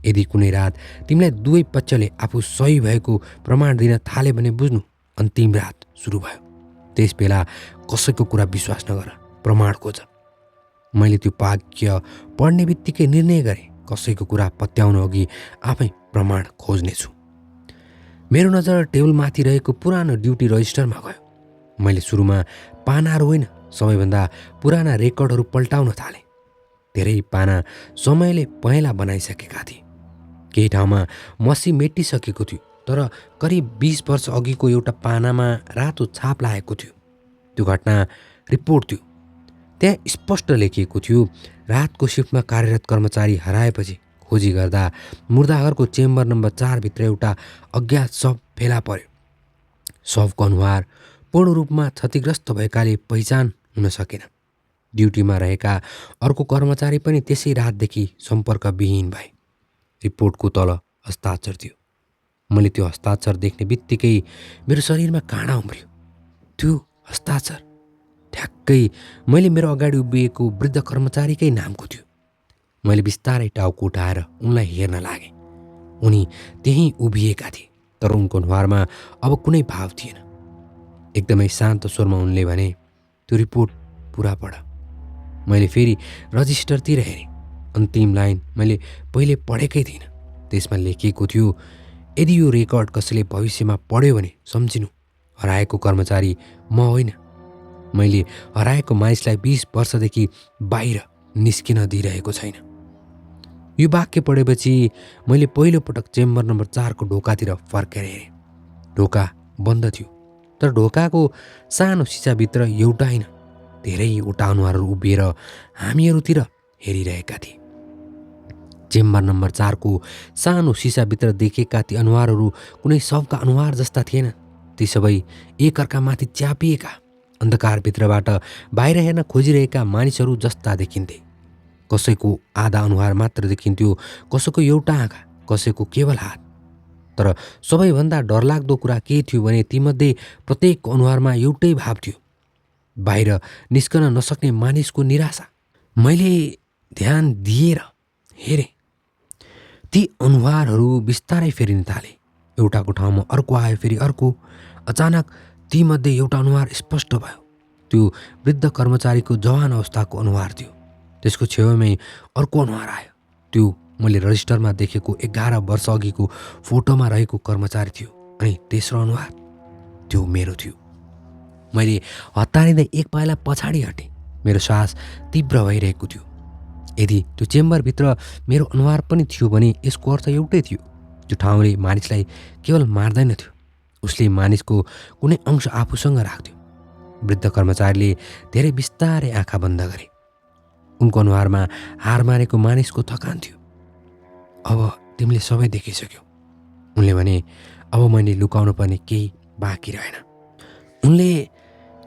यदि कुनै रात तिमीलाई दुवै पक्षले आफू सही भएको प्रमाण दिन थाले भने बुझ्नु, अन्तिम रात सुरु भयो। त्यस बेला कसैको कुरा विश्वास नगर, प्रमाण खोज। मैले त्यो वाक्य पढ्ने बित्तिकै निर्णय गरेँ, कसैको कुरा पत्याउन अघि आफै प्रमाण खोज्नेछु। मेरो नजर टेबलमाथि रहेको पुरानो ड्युटी रजिस्टरमा गयो। मैले सुरुमा पानाहरू होइन, सबैभन्दा पुराना रेकर्डहरू पल्टाउन थालेँ। धेरै पाना समयले पहेँला बनाइसकेका थिए। केही ठाउँमा मसी मेटिसकेको थियो, तर करिब 20 वर्ष अघिको एउटा पानामा रातो छाप लागेको थियो। त्यो घटना रिपोर्ट थियो। त्यहाँ स्पष्ट लेखिएको थियो, रातको शिफ्टमा कार्यरत कर्मचारी हराएपछि खोजी गर्दा मुर्दाघरको चेम्बर नम्बर 4 भित्र एउटा अज्ञात शव फेला पर्यो। शवको अनुहार पूर्ण रूपमा क्षतिग्रस्त भएकाले पहिचान हुन सकेन। ड्युटीमा रहेका अर्को कर्मचारी पनि त्यसै रातदेखि सम्पर्कविहीन भए। रिपोर्टको तल हस्ताक्षर थियो। मैले त्यो हस्ताक्षर देख्ने बित्तिकै मेरो शरीरमा काँडा उम्रियो। त्यो हस्ताक्षर ठ्याक्कै मैले मेरो अगाडि उभिएको वृद्ध कर्मचारीकै नामको थियो। मैले बिस्तारै टाउको उठाएर उनलाई हेर्न लागेँ। उनी त्यहीँ उभिएका थिए, तर उनको अनुहारमा अब कुनै भाव थिएन। एकदमै शान्त स्वरमा उनले भने, त्यो रिपोर्ट पुरा पढ। मैले फेरि रजिस्टरतिर हेरेँ। अन्तिम लाइन मैले पहिले पढेकै थिइनँ। त्यसमा लेखिएको थियो, यदि यो रेकर्ड कसैले भविष्यमा पढ्यो भने सम्झिनु, हराएको कर्मचारी म होइन। मैले हराएको मानिसलाई 20 वर्षदेखि बाहिर निस्किन दिइरहेको छैन। यो वाक्य पढेपछि मैले पहिलोपटक चेम्बर नम्बर 4को ढोकातिर फर्केर हेरेँ। ढोका बन्द थियो, तर ढोकाको सानो सिसाभित्र एउटा होइन, धेरैवटा अनुहारहरू उभिएर हामीहरूतिर हेरिरहेका थिए। चेम्बर नम्बर 4को सानो सिसाभित्र देखेका ती अनुहारहरू कुनै शवका अनुहार जस्ता थिएन। ती सबै एकअर्कामाथि च्यापिएका, अन्धकारभित्रबाट बाहिर हेर्न खोजिरहेका मानिसहरू जस्ता देखिन्थे। कसैको आधा अनुहार मात्र देखिन्थ्यो, कसैको एउटा आँखा, कसैको केवल हात। तर सबैभन्दा डरलाग्दो कुरा के थियो भने तीमध्ये प्रत्येकको अनुहारमा एउटै भाव थियो, बाहिर निस्कन नसक्ने मानिसको निराशा। मैले ध्यान दिएर हेरेँ। ती अनुहारहरू बिस्तारै फेरिन थाले। एउटाको ठाउँमा अर्को आयो, फेरि अर्को। अचानक तीमध्ये एउटा अनुहार स्पष्ट भयो। त्यो वृद्ध कर्मचारीको जवान अवस्थाको अनुहार थियो। त्यसको छेउमै अर्को अनुहार आयो। त्यो मैले रजिस्टरमा देखेको 11 वर्ष अघिको फोटोमा रहेको कर्मचारी थियो। अनि तेस्रो अनुहार, त्यो मेरो थियो। मैले हतारिँदै एक पाइला पछाडि हटेँ। मेरो सास तीव्र भइरहेको थियो। यदि त्यो चेम्बरभित्र मेरो अनुहार पनि थियो भने यसको अर्थ एउटै थियो, त्यो ठाउँले मानिसलाई केवल मार्दैन थियो, उसले मानिसको कुनै अंश आफूसँग राख्थ्यो। वृद्ध कर्मचारीले धेरै बिस्तारै आँखा बन्द गरे। उनको अनुहारमा हार मारेको मानिसको थकान थियो। अब तिमीले सबै देखिसक्यौ, उनले भने। अब मैले लुकाउनु पर्ने केही बाँकी रहेन। उनले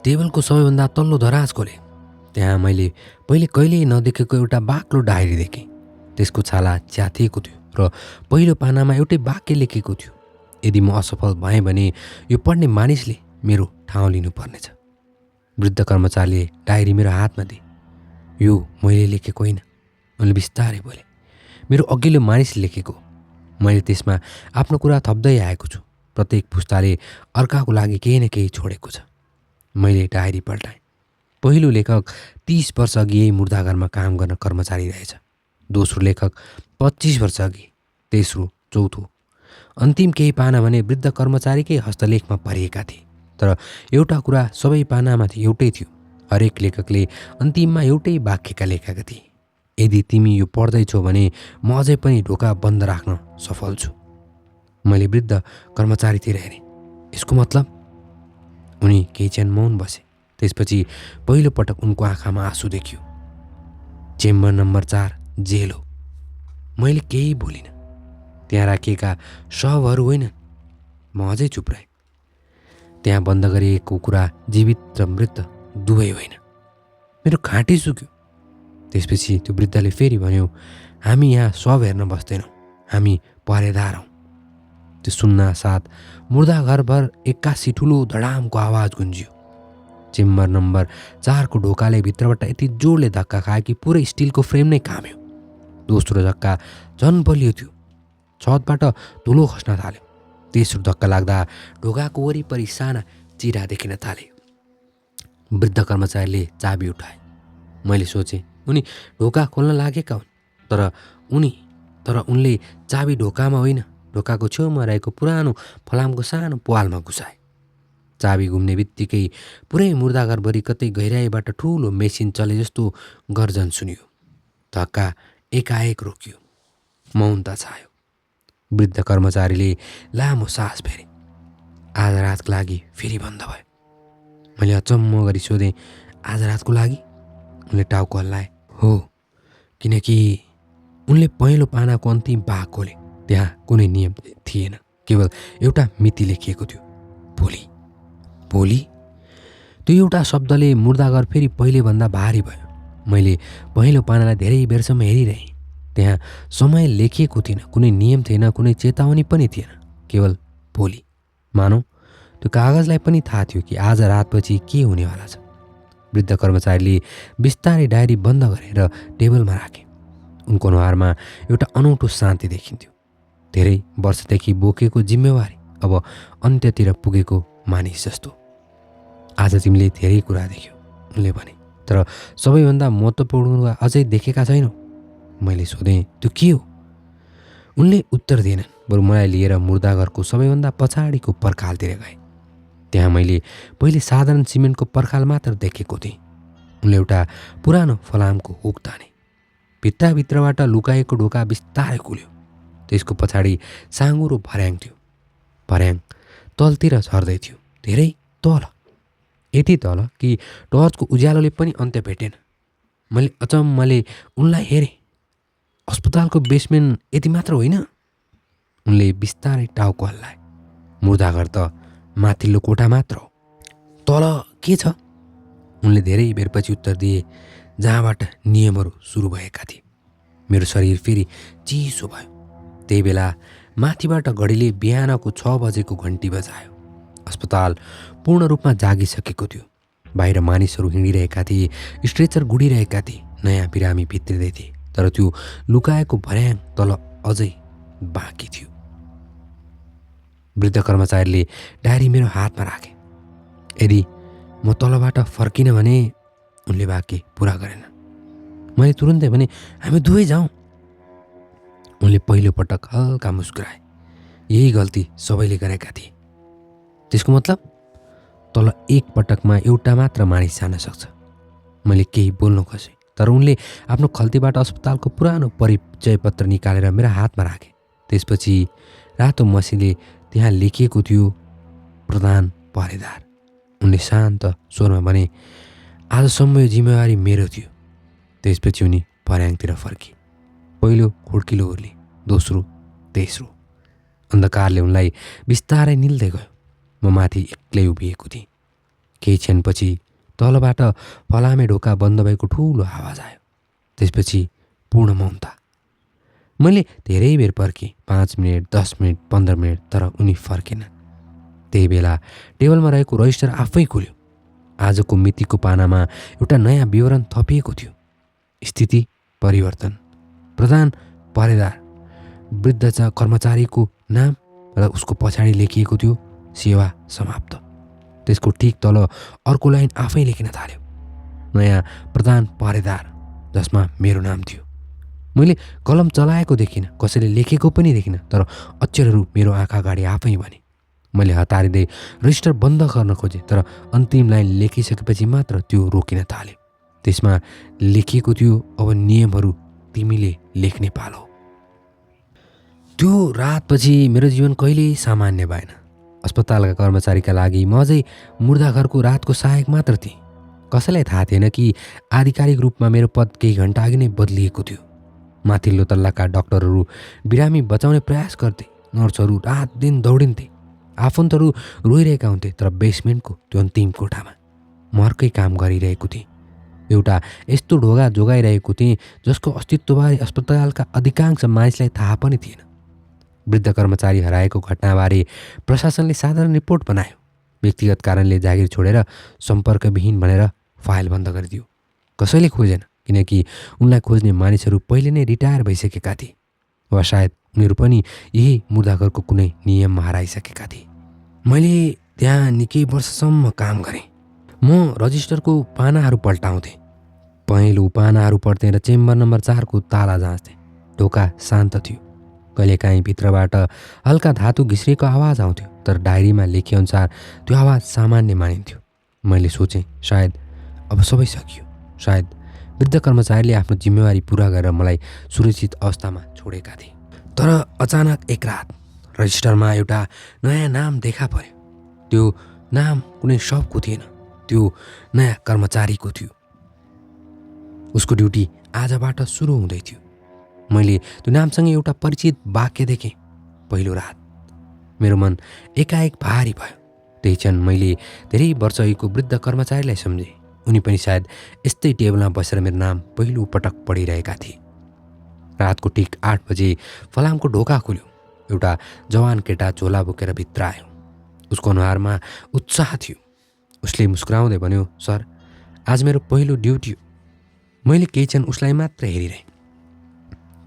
टेबलको सबैभन्दा तल्लो दराज खोले। त्यहाँ मैले पहिले कहिल्यै नदेखेको एउटा बाक्लो डायरी देखेँ। त्यसको छाला च्यातिएको थियो र पहिलो पानामा एउटै वाक्य लेखेको थियो, यदि म असफल भएँ भने यो पढ्ने मानिसले मेरो ठाउँ लिनुपर्नेछ। वृद्ध कर्मचारीले डायरी मेरो हातमा दिए। यो मैले लेखेको होइन, उनले बिस्तारै बोले, मेरो अघिल्लो मानिसले लेखेको। मैले त्यसमा आफ्नो कुरा थप्दै आएको छु। प्रत्येक पुस्ताले अर्काको लागि केही न केही छोडेको छ। मैले डायरी पल्टाएँ। पहिलो लेखक 30 वर्ष अघि यही मुर्दाघरमा काम गर्न कर्मचारी रहेछ। दोस्रो लेखक 25 वर्ष अघि। तेस्रो, चौथो, अन्तिम केही पाना भने वृद्ध कर्मचारीकै हस्तलेखमा भरिएका थिए। तर एउटा कुरा सबै पानामाथि एउटै थियो, हरेक लेखकले अन्तिममा एउटै वाक्यका लेखेका थिए, यदि तिमी यो पढ्दैछौ भने म अझै पनि ढोका बन्द राख्न सफल छु। मैले वृद्ध कर्मचारीतिर हेरेँ। यसको मतलब? उनी केही क्षण मौन बसे। त्यसपछि पहिलोपटक उनको आँखामा आँसु देखियो। चेम्बर नम्बर 4 जेल हो। मैले केही बोलिनँ। त्यहाँ राखिएका शवहरू होइनन्। म अझै चुप रहेँ। त्यहाँ बन्द गरिएको कुरा जीवित र मृत दुवै होइन। मेरो घाँटी सुक्यो। त्यसपछि त्यो वृद्धले फेरि भन्यो, हामी यहाँ शव हेर्न बस्दैनौँ, हामी पहरेदार हौँ। त्यो सुन्न साथ मुर्दा घरभर एक्कासी ठुलो धडामको आवाज गुन्जियो। चेम्बर नम्बर 4 को ढोकाले भित्रबाट यति जोडले धक्का खायो कि पुरै स्टिलको फ्रेम नै काम्यो। दोस्रो धक्का झन् बलियो थियो। छतबाट धुलो खस्न थाल्यो। तेस्रो धक्का लाग्दा ढोकाको वरिपरि साना चिरा देखिन थाले। वृद्ध कर्मचारीले चाबी उठाए। मैले सोचेँ उनी ढोका खोल्न लागेका हुन्, तर उनले चाबी ढोकामा होइन, ढोकाको छेउमा रहेको पुरानो फलामको सानो प्वालमा घुसाए। चाबी घुम्ने बित्तिकै पुरै मुर्दाघरभरि कतै गहिराईबाट ठुलो मेसिन चले जस्तो गर्जन सुनियो। धक्का एकाएक रोकियो। मौनता छायो। वृद्ध कर्मचारीले लामो सास फेरे। आज रातको लागि फेरि बन्द भयो। मैले अचम्म गरी सोधेँ, आज रातको लागि? उनले टाउको हल्लाए। हो, किनकि उनले पहिलो पानाको अन्तिम भाग खोले। त्यहाँ कुनै नियम थिएन, केवल एउटा मिति लेखिएको थियो, भोलि। भोलि? त्यो एउटा शब्दले मुर्दाघर फेरि पहिलेभन्दा भारी भयो। मैले पहिलो पानालाई धेरै बेरसम्म हेरिरहेँ। त्यहाँ समय लेखिएको थिएन, कुनै नियम थिएन, कुनै चेतावनी पनि थिएन, केवल भोलि। मानौ त्यो कागजलाई पनि थाहा थियो कि आज रातपछि के हुनेवाला छ। वृद्ध कर्मचारीले बिस्तारै डायरी बन्द गरेर टेबलमा राखे। उनको अनुहारमा एउटा अनौठो शान्ति देखिन्थ्यो। धेरै वर्षदेखि बोकेको जिम्मेवारी अब अन्त्यतिर पुगेको मानिस जस्तो। आज तिमीले धेरै कुरा देख्यौ, उनले भने, तर सबैभन्दा महत्त्वपूर्ण कुरा अझै देखेका छैनौ। मैले सोधेँ, त्यो के हो? उनले उत्तर दिएनन्, बरु मलाई लिएर मुर्दाघरको सबैभन्दा पछाडिको पर्खालतिर गए। त्यहाँ मैले पहिले साधारण सिमेन्टको पर्खाल मात्र देखेको थिएँ। उनले एउटा पुरानो फलामको हुक ताने। भित्रबाट लुकाएको ढोका बिस्तारै खुल्यो। त्यसको पछाडि साँगुरो भर्याङ थियो। भर्याङ तलतिर झर्दै थियो, धेरै तल, यति तल कि टर्चको उज्यालोले पनि अन्त्य भेटेन। मैले अचम्मले उनलाई हेरेँ। अस्पतालको बेसमेन्ट यति मात्र होइन? उनले बिस्तारै टाउको हल्लाए। मुर्दाघर त माथिल्लो कोठा मात्र हो, तल के छ? उनले धेरै बेरपछि उत्तर दिए, जहाँबाट नियमहरू सुरु भएका थिए। मेरो शरीर फेरि चिसो भयो। त्यही बेला माथिबाट घडीले बिहानको 6 बजेको घन्टी बजायो। अस्पताल पूर्ण रूपमा जागिसकेको थियो। बाहिर मानिसहरू हिँडिरहेका थिए, स्ट्रेचर गुडिरहेका थिए, नयाँ बिरामी भित्रिँदै थिए, तर त्यो लुकाएको भर्याङ तल अझै बाँकी थियो। वृद्ध कर्मचारीले डायरी मेरो हातमा राखे। यदि म तलबाट फर्किनँ भने, उनले वाक्य पुरा गरेन। मैले तुरुन्तै भने, हामी दुवै जाउँ। उनले पहिलोपटक हल्का मुस्कुराए। यही गल्ती सबैले गरेका थिए। त्यसको मतलब? तल एक पटकमा एउटा मात्र मानिस जान सक्छ। मैले केही बोल्न खोजेँ, तर उनले आफ्नो खल्तीबाट अस्पतालको पुरानो परिचय पत्र निकालेर मेरा हातमा राखे। त्यसपछि रातो मसीले त्यहाँ लेखिएको थियो, प्रधान पहरेदार। उनले शान्त स्वरमा भने, आजसम्म यो जिम्मेवारी मेरो थियो। त्यसपछि उनी भर्याङतिर फर्के। पहिलो खुड्किलो उर्ली, दोस्रो, तेस्रो। अन्धकारले उनलाई बिस्तारै निल्दै गयो। म माथि एक्लै उभिएको थिएँ। केही क्षणपछि तलबाट फलामे ढोका बन्द भएको ठुलो आवाज आयो। त्यसपछि पूर्ण मौनता। मैले धेरै बेर पर्खेँ, 5 मिनट, 10 मिनट, 15 मिनट, तर उनी फर्केन। त्यही बेला टेबलमा रहेको रजिस्टर आफै खुल्यो। आजको मितिको पानामा एउटा नयाँ विवरण थपिएको थियो। स्थिति परिवर्तन, प्रधान पहरेदार, वृद्ध कर्मचारीको नाम र उसको पछाडि लेखिएको थियो, सेवा समाप्त। त्यसको ठिक तल अर्को लाइन आफै लेखिन थाल्यो, नयाँ प्रधान पहरेदार, जसमा मेरो नाम थियो। मैले कलम चलाएको देखिनँ, कसैले लेखेको पनि देखिनँ, तर अक्षरहरू मेरो आँखा अगाडि आफै बने। मैले हतारिँदै रजिस्टर बन्द गर्न खोजेँ, तर अन्तिम लाइन लेखिसकेपछि मात्र त्यो रोकिन थाल्यो। त्यसमा लेखिएको थियो, अब नियमहरू तिमीले लेख्ने पालो। त्यो रातपछि मेरो जीवन कहिल्यै सामान्य भएन। अस्पतालका कर्मचारीका लागि म अझै मुर्दाघरको रातको सहायक मात्र थिएँ। कसैलाई थाहा थिएन कि आधिकारिक रूपमा मेरो पद केही घन्टा अघि नै बदलिएको थियो। माथिल्लो तल्लाका डाक्टरहरू बिरामी बचाउने प्रयास गर्थे, नर्सहरू रात दिन दौडिन्थे, आफन्तहरू रोइरहेका हुन्थे। तर बेसमेन्टको त्यो अन्तिम कोठामा म अर्कै काम गरिरहेको थिएँ। एउटा यस्तो ढोगा जोगाइरहेको थिएँ जसको अस्तित्वबारे अस्पतालका अधिकांश मानिसलाई थाहा पनि थिएन। वृद्ध कर्मचारी हराएको घटनाबारे प्रशासनले साधारण रिपोर्ट बनायो। व्यक्तिगत कारणले जागिर छोडेर सम्पर्कविहीन भनेर फाइल बन्द गरिदियो। कसैले खोजेन, किनकि उनलाई खोज्ने मानिसहरू पहिले नै रिटायर भइसकेका थिए, वा सायद उनीहरू पनि यही मुर्दाघरको कुनै नियममा हराइसकेका थिए। मैले त्यहाँ निकै वर्षसम्म काम गरेँ। म रजिस्टरको पानाहरू पल्टाउँथेँ, पहेँलो पानाहरू पढ्थेँ र चेम्बर नम्बर 4को ताला जाँच्थेँ। ढोका शान्त थियो। कहिलेकाहीँ भित्रबाट हल्का धातु घिस्रिएको आवाज आउँथ्यो, तर डायरीमा लेखिअनुसार त्यो आवाज सामान्य मानिन्थ्यो। मैले सोचेँ, सायद अब सबै सकियो। सायद वृद्ध कर्मचारीले आफ्नो जिम्मेवारी पुरा गरेर मलाई सुरक्षित अवस्थामा छोडेका थिए। तर अचानक एक रात रजिस्टरमा एउटा नयाँ नाम देखा पर्यो। त्यो नाम कुनै सबको थिएन, त्यो नयाँ कर्मचारीको थियो। उसको ड्युटी आजबाट सुरु हुँदै थियो। मैले त्यो नामसँग एउटा परिचित वाक्य देखेँ, पहिलो रात। मेरो मन एकाएक भारी भयो। त्यही क्षण मैले धेरै वर्ष अघिको वृद्ध कर्मचारीलाई सम्झेँ। उनी पनि सायद यस्तै टेबलमा बसेर मेरो नाम पहिलो पटक पढिरहेका थिए। रातको ठिक 8 बजे फलामको ढोका खुल्यो। एउटा जवान केटा झोला बोकेर भित्र आयो। उसको अनुहारमा उत्साह थियो। उसले मुस्कुराउँदै भन्यो, सर, आज मेरो पहिलो ड्युटी हो। मैले केही क्षण उसलाई मात्र हेरिरहेँ।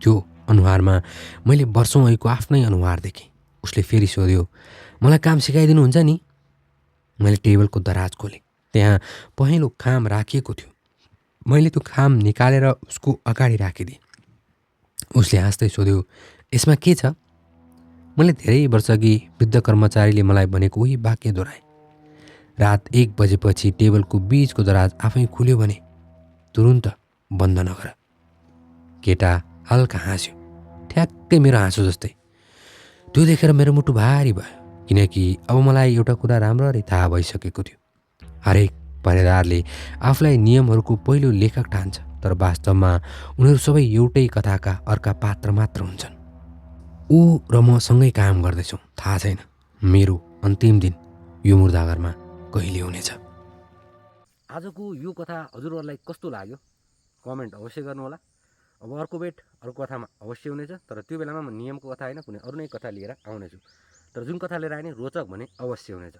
त्यो अनुहारमा मैले वर्षौँ अघिको आफ्नै अनुहार देखेँ। उसले फेरि सोध्यो, मलाई काम सिकाइदिनुहुन्छ नि? मैले टेबलको दराज खोलेँ। त्यहाँ पहेँलो खाम राखिएको थियो। मैले त्यो खाम निकालेर उसको अगाडि राखिदिएँ। उसले हाँस्दै सोध्यो, यसमा के छ? मैले धेरै वर्ष अघि वृद्ध कर्मचारीले मलाई भनेको उही वाक्य दोहोऱ्याएँ। रात 1 बजेपछि टेबलको बीचको दराज आफै खुल्यो भने तुरुन्त बन्द नगर। केटा हल्का हाँस्यो, ठ्याक्कै मेरो हाँसो जस्तै। त्यो देखेर मेरो मुटु भारी भयो, किनकि अब मलाई एउटा कुरा राम्ररी थाहा भइसकेको थियो। हरेक पहरेदारले आफूलाई नियमहरूको पहिलो लेखक ठान्छ, तर वास्तवमा उनीहरू सबै एउटै कथाका अर्का पात्र मात्र हुन्छन्। ऊ र म सँगै काम गर्दैछौँ। थाहा छैन मेरो अन्तिम दिन यो मुर्दाघरमा कहिले हुनेछ। आजको यो कथा हजुरहरूलाई कस्तो लाग्यो कमेन्ट अवश्य गर्नुहोला। अब अर्को अर्को कथामा अवश्य हुनेछ, तर त्यो बेलामा म नियमको कथा होइन कुनै अरू नै कथा लिएर आउनेछु। तर जुन कथा लिएर आएँ नि रोचक भने अवश्य हुनेछ।